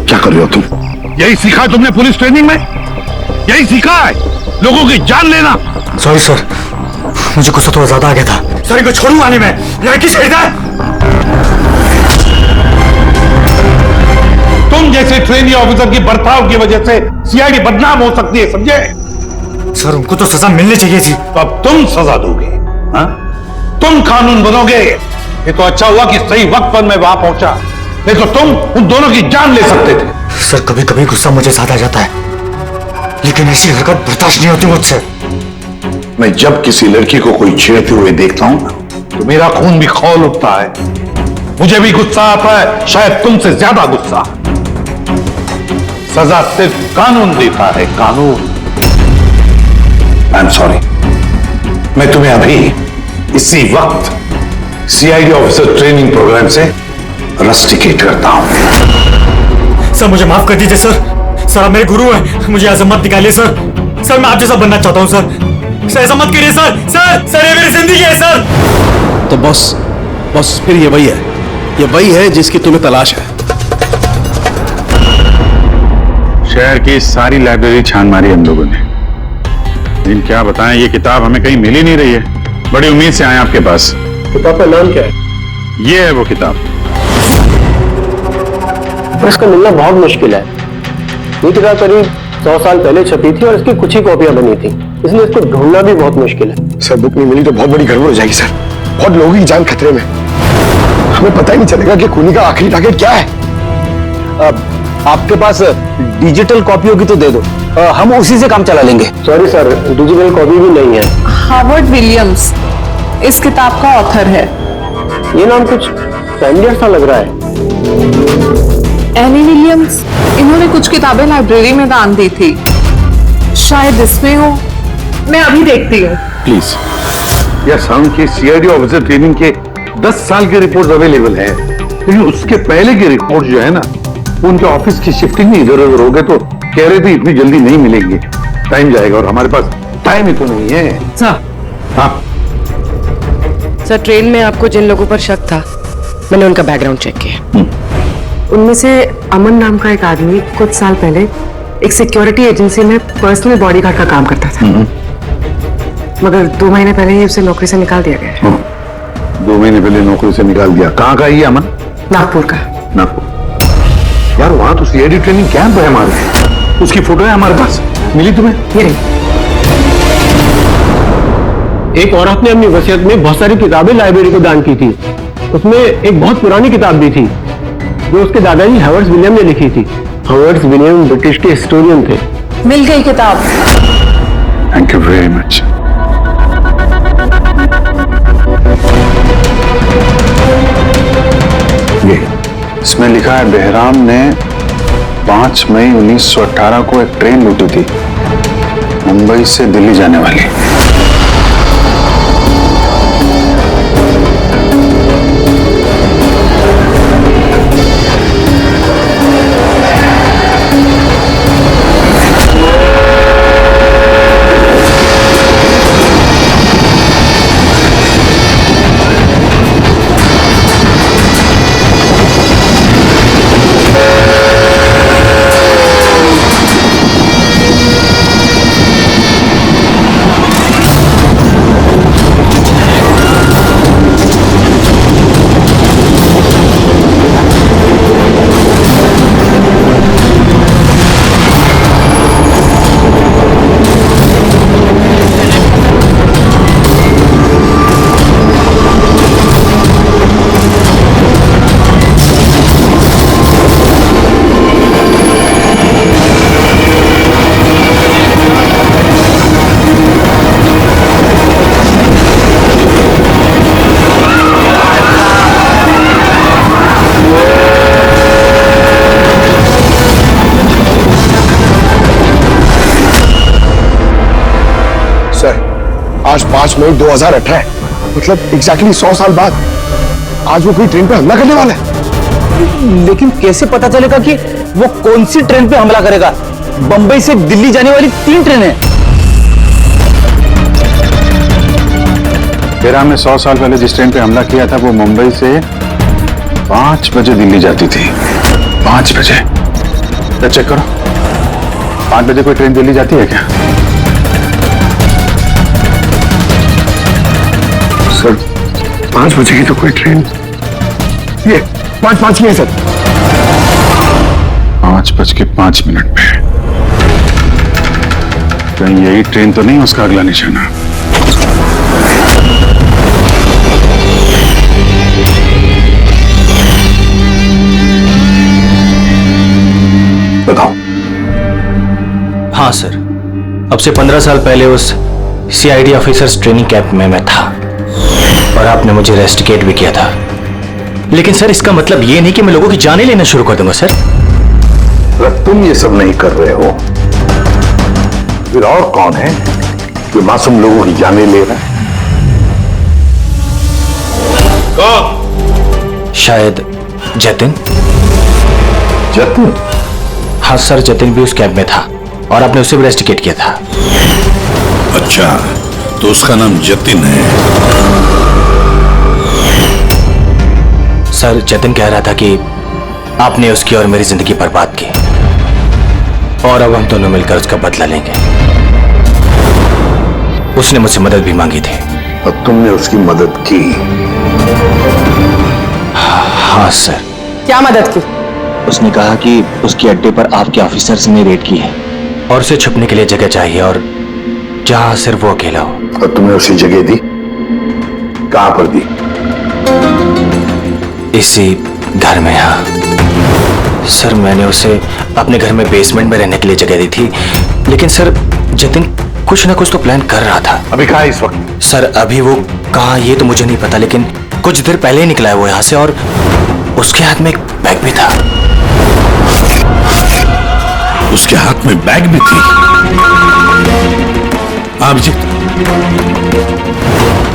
क्या कर रहे हो तुम? यही सीखा है तुमने पुलिस ट्रेनिंग में? यही सीखा है लोगों की जान लेना? सॉरी सर, मुझे गुस्सा थोड़ा ज्यादा आ गया था। सर इनको छोड़ूंगा नहीं मैं। लड़की छेड़ता है। तुम जैसे ट्रेनी ऑफिसर की बर्ताव की वजह से सीआईडी बदनाम हो सकती है, समझे? सर उनको तो सजा मिलनी चाहिए थी। तो अब तुम सजा दोगे? हाँ? तुम कानून बनोगे? ये तो अच्छा हुआ कि सही वक्त पर मैं वहां पहुंचा, नहीं तो तुम उन दोनों की जान ले सकते थे। सर कभी कभी गुस्सा मुझे ज्यादा आ जाता है, लेकिन ऐसी हरकत बर्दाश्त नहीं होती मुझसे। मैं जब किसी लड़की को कोई छेड़ते हुए देखता हूं तो मेरा खून भी खौल उठता है। मुझे भी गुस्सा आता है, शायद तुमसे ज्यादा गुस्सा। सजा सिर्फ कानून देता है, कानून। आई एम सॉरी, मैं तुम्हें अभी इसी वक्त सीआईडी ऑफिसर ट्रेनिंग प्रोग्राम से रस्टिकेट करता हूं। सर मुझे माफ कर दीजिए सर। सर आप मेरे गुरु हैं, मुझे ऐसा मत निकालिए सर। सर मैं आप जैसा बनना चाहता हूं सर। सर ऐसा मत करिए सर। सर ये मेरी जिंदगी है सर। तो बस फिर ये वही है जिसकी तुम्हें तलाश है। शहर की सारी लाइब्रेरी छान मारी हम लोगों ने, लेकिन क्या बताएं, ये किताब हमें कहीं मिल ही नहीं रही है। बड़ी उम्मीद से आए आपके पास। किताब का नाम क्या है? ये है वो किताब। इसका मिलना बहुत मुश्किल है। ये किताब करीब 100 साल पहले छपी थी और इसकी कुछ ही कॉपियां बनी थी, इसलिए इसको ढूंढना भी बहुत मुश्किल है। सर बुक नहीं मिली तो बहुत बड़ी गड़बड़ हो जाएगी सर। बहुत लोगों की जान खतरे में, हमें पता ही नहीं चलेगा कि खूनी का आखिरी टारगेट क्या है। आपके पास डिजिटल कॉपी होगी तो दे दो, हम उसी से काम चला लेंगे। सॉरी सर, डिजिटल कॉपी भी नहीं है। हार्वर्ड विलियम्स इस किताब का ऑथर है। ये नाम कुछ फैमिलियर सा लग रहा है। एनी विलियम्स, इन्होंने कुछ किताबें लाइब्रेरी में दान दी थी, शायद इसमें हो। मैं अभी देखती हूँ। प्लीज। यह साउंड की सीआईडी ऑफिसर ट्रेनिंग के 10 साल के रिपोर्ट अवेलेबल है, लेकिन उसके पहले की रिपोर्ट जो है ना, वो उनके ऑफिस की शिफ्टिंग में इधर उधर हो गए, तो कह रहे थे इतनी जल्दी नहीं मिलेंगे, टाइम जाएगा, और हमारे पास टाइम ही तो नहीं है। सर। हाँ सर, ट्रेन में आपको जिन लोगों पर शक था, मैंने उनका बैकग्राउंड चेक किया। उनमें से अमन नाम का एक आदमी कुछ साल पहले एक सिक्योरिटी एजेंसी में पर्सनल बॉडीगार्ड का काम करता था, मगर 2 महीने पहले ही उसे नौकरी से निकाल दिया गया। 2 महीने पहले नौकरी से निकाल दिया। कहाँ का ये अमन? नागपुर का। नागपुर। यार वहां तो सीआईडी ट्रेनिंग कैंप है हमारे, उसकी फोटो है हमारे पास, मिली तुम्हें? ये रही। एक औरत ने अपनी वसीयत में बहुत सारी किताबें लाइब्रेरी को दान की थी। उसमें एक बहुत पुरानी किताब भी थी जो उसके दादाजी हावर्ड विलियम ने लिखी थी। हावर्ड विलियम ब्रिटिश के हिस्टोरियन थे। मिल गई किताब। Thank you very much. ये इसमें लिखा है, बेहराम ने 5 मई 1918 को एक ट्रेन लूटी थी, मुंबई से दिल्ली जाने वाली। आज 5 मई 2018 है, मतलब एग्जैक्टली 100 साल बाद आज वो कोई ट्रेन पे हमला करने वाला है। लेकिन कैसे पता चलेगा कि वो कौन सी ट्रेन पे हमला करेगा? बंबई से दिल्ली जाने वाली 3 ट्रेनें। बेहराम ने 100 साल पहले जिस ट्रेन पे हमला किया था वो मुंबई से 5 बजे दिल्ली जाती थी। 5 बजे। तो चेक करो, 5 बजे कोई ट्रेन दिल्ली जाती है क्या? सर 5 बजे की तो कोई ट्रेन, ये 5:05 की है सर। 5:05 पे। कहीं यही ट्रेन तो नहीं उसका अगला निशाना? बताओ। हाँ सर, अब से 15 साल पहले उस सीआईडी ऑफिसर्स ट्रेनिंग कैंप में मैं था और आपने मुझे रेस्टिकेट भी किया था। लेकिन सर इसका मतलब ये नहीं कि मैं लोगों की जानें लेना शुरू कर दूंगा सर। अगर तुम ये सब नहीं कर रहे हो फिर और कौन है जो मासूम लोगों की जानें ले रहा है? शायद जतिन। जतिन? हाँ सर, जतिन भी उस कैंप में था और आपने उसे भी रेस्टिकेट किया था। अच्छा, तो उसका नाम जतिन है। सर जतिन कह रहा था कि आपने उसकी और मेरी जिंदगी बर्बाद की और अब हम दोनों मिलकर उसका बदला लेंगे। उसने मुझसे मदद भी मांगी थी। और तुमने उसकी मदद की? हाँ सर। क्या मदद की? उसने कहा कि उसके अड्डे पर आपके ऑफिसर्स ने रेड की है और उसे छुपने के लिए जगह चाहिए और जहां सिर्फ वो अकेला हो। और तुमने उसे जगह दी? कहां पर दी? इसी घर में। हाँ सर, मैंने उसे अपने घर में बेसमेंट में रहने के लिए जगह दी थी, लेकिन सर जतिन कुछ ना कुछ तो प्लान कर रहा था। अभी कहाँ है इस वक्त? सर अभी वो कहाँ ये तो मुझे नहीं पता, लेकिन कुछ देर पहले ही निकला है वो यहाँ से और उसके हाथ में एक बैग भी था। उसके हाथ में बैग भी थी? अभिजीत,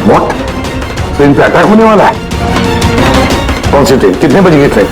व्हाट? ट्रेन पे अटैक होने वाला है? कौन सी ट्रेन? कितने बजे की ट्रेन?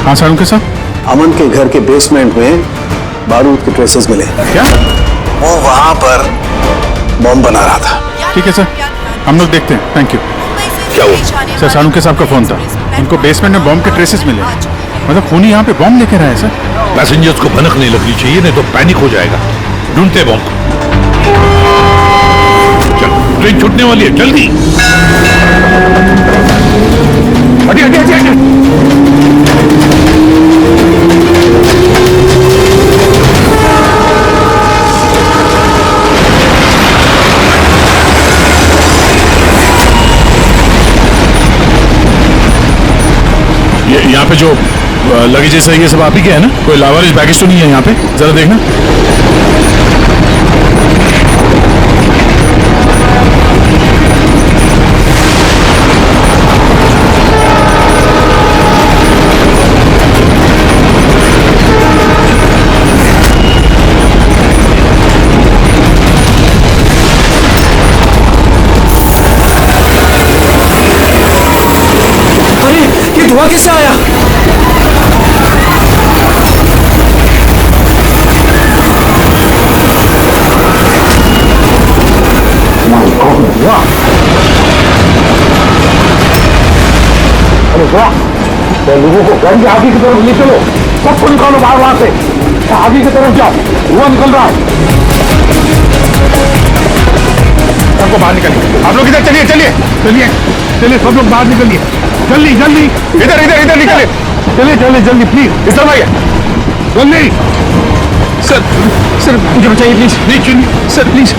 हाँ सारुण के साथ अमन के घर के बेसमेंट में बारूद के ट्रेसेस मिले। क्या? वो वहां पर बम बना रहा था। ठीक है सर, हम लोग देखते हैं। Thank you. क्या हुआ? सर सारुण के साहब का फोन था, उनको बेसमेंट में बम के ट्रेसेस मिले। मतलब खूनी यहाँ पे बम लेकर आए सर। पैसेंजर्स को भनक नहीं लगनी चाहिए, नहीं तो पैनिक हो जाएगा। ढूंढते बम। चल, ट्रेन छूटने वाली है, जल्दी। हटिए हटिए हटिए। यहाँ पे जो लगेजेस है ये सब आप ही के है ना? कोई लावारिस बैगेज तो नहीं है यहाँ पे? जरा देखना। धुआं किससे आया? अरे वाह, लोगों को घर के आगे की तरफ ले चलो, सबको निकालो बाहर वहां से। आगे की तरफ जाओ, धुआं निकल रहा है। सबको बाहर निकलिए। आप लोग इधर चलिए चलिए चलिए चलिए, सब लोग बाहर निकलिए, जल्दी जल्दी, इधर इधर इधर निकलिए, चलिए जल्दी जल्दी प्लीज, इस तरफ आइए जल्दी। सर सर मुझे बचाइए प्लीज। प्लीज चलिए सर प्लीज।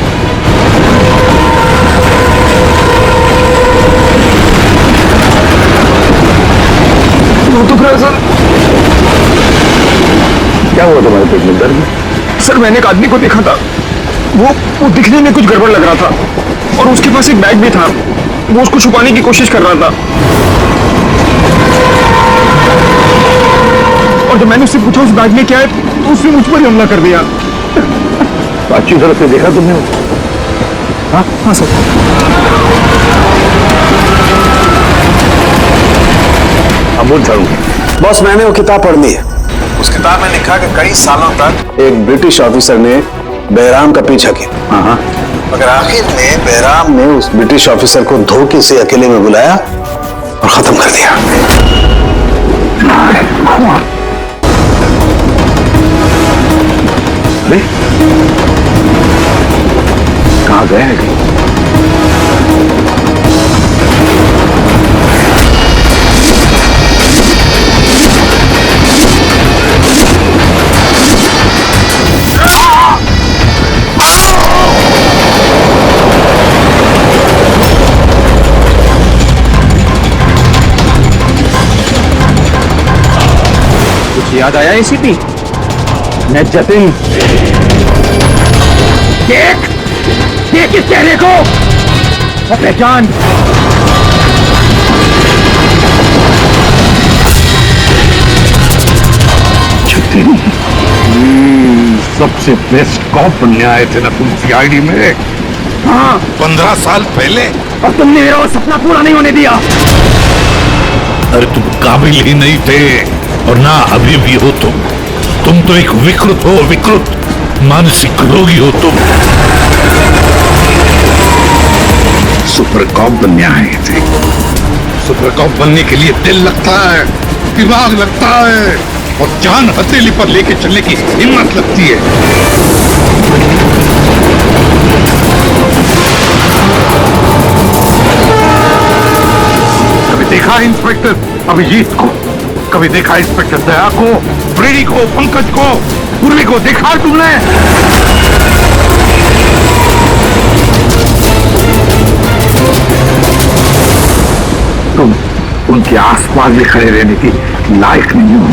वो तो खड़ा सर। क्या हुआ तुम्हारे पेट में, दर्द? सर मैंने एक आदमी को देखा था, वो दिखने में कुछ गड़बड़ लग रहा था और उसके पास एक बैग भी था, वो उसको छुपाने की कोशिश कर रहा था। और जब मैंने उससे पूछा उस बैग में क्या है, तो उसने मुझ पर ही हमला कर दिया। अच्छी तरह से देखा तुमने? हाँ हाँ सर। अमूल झाड़ू। बॉस मैंने वो किताब पढ़नी है। उस किताब में लिखा कि कई सालों तक एक ब्रिटिश ऑफिसर ने बहराम का पीछा किया, मगर आखिर में बहराम ने उस ब्रिटिश ऑफिसर को धोखे से अकेले में बुलाया और खत्म कर दिया। अरे कहाँ गए हैं? याद आया एसीपी? मैं जतिन। देख इस चेहरे को और पहचान। जतिन, सबसे बेस्ट कॉप बनने आए थे ना तुम सीआईडी में? हाँ 15 साल पहले। और तुमने मेरा वो सपना पूरा नहीं होने दिया। अरे तुम काबिल ही नहीं थे और ना अभी भी हो तुम तो एक विकृत हो, विकृत मानसिक रोगी हो तुम। सुपर कॉप बनने आए थे। सुपर कॉप बनने के लिए दिल लगता है, दिमाग लगता है और जान हथेली पर लेके चलने की हिम्मत लगती है। कभी देखा इंस्पेक्टर अभिजीत को? कभी देखा इंस्पेक्टर दया को, फ्रेडी को, पंकज को, पूर्वी को देखा तुमने? तुम उनके आसपास भी खड़े रहने की लायक नहीं हो।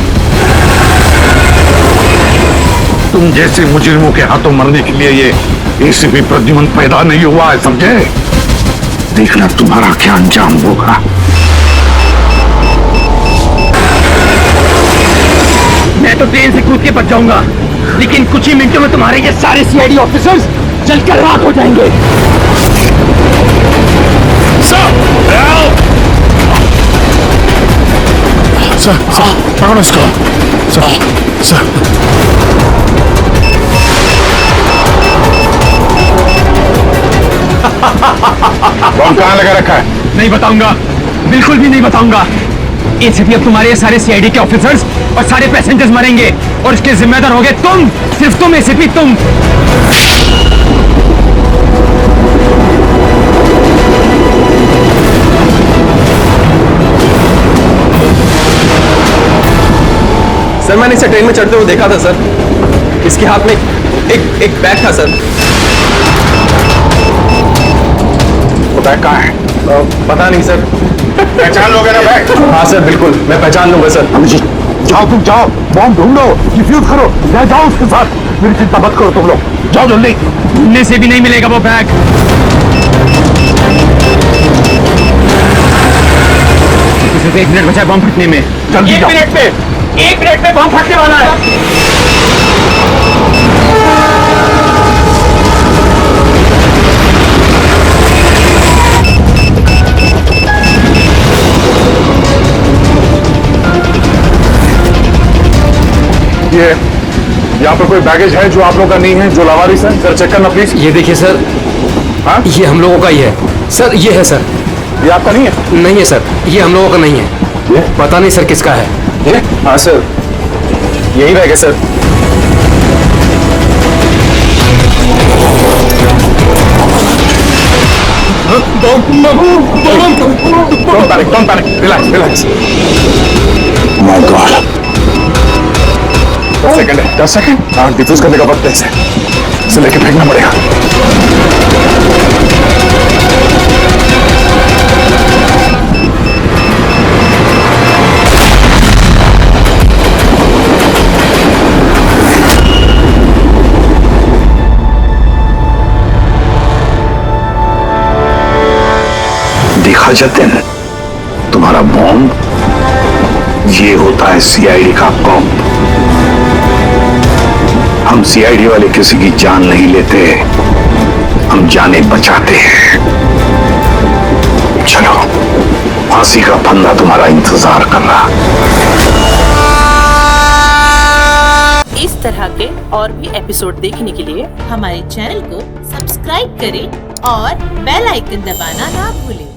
तुम जैसे मुजरिमों के हाथों मरने के लिए ये एसीपी प्रद्युमन पैदा नहीं हुआ है, समझे? देखना तुम्हारा क्या अंजाम होगा। मैं तो ट्रेन से कूद के बच जाऊंगा, लेकिन कुछ ही मिनटों में तुम्हारे ये सारे सीआईडी ऑफिसर्स जलकर राख हो जाएंगे। सर पकड़ो इसको। सर बम कहाँ लगा रखा है? नहीं बताऊंगा, बिल्कुल भी नहीं बताऊंगा। एसीपी अब तुम्हारे सारे सीआईडी के ऑफिसर्स और सारे पैसेंजर्स मरेंगे और इसके जिम्मेदार होगे तुम, सिर्फ तुम एसीपी, तुम। सर मैंने इसे ट्रेन में चढ़ते हुए देखा था सर। इसके हाथ में एक बैग था सर। वो बैग कहाँ है? पता नहीं सर। पहचान लोगे ना बैग? हाँ सर बिल्कुल, मैं पहचान लूंगा सर। जाओ तुम जाओ, बॉम्ब ढूंढो, डिफ्यूज करो, ले जाओ उसके साथ। मेरी चिंता मत करो तुम लोग, जाओ जल्दी। ढूंढने से भी नहीं मिलेगा वो बैग। सिर्फ 1 मिनट बचा है बम फटने में। जल्दी जाओ। 1 मिनट में बम फटने वाला है। ये यहाँ पर कोई बैगेज है जो आप लोगों का नहीं है, जो लावारिस है? सर चेक करना प्लीज। ये देखिए सर। हाँ ये हम लोगों का ही है सर। ये है सर। ये आपका नहीं है? नहीं है सर, ये हम लोगों का नहीं है। पता नहीं सर किसका है। ये? हाँ सर यही बैग है sir. Don't panic. Relax. My God. 10 second. हाँ, डिफ्यूज करने का वक्त है इसे लेके फेंकना पड़ेगा। देखा जतिन, तुम्हारा बॉम्ब ये होता है सीआईडी का बॉम्ब। हम सीआईडी वाले किसी की जान नहीं लेते, हम जाने बचाते हैं। चलो, फांसी का फंदा तुम्हारा इंतजार कर रहा। इस तरह के और भी एपिसोड देखने के लिए हमारे चैनल को सब्सक्राइब करें और बेल आइकन दबाना ना भूलें।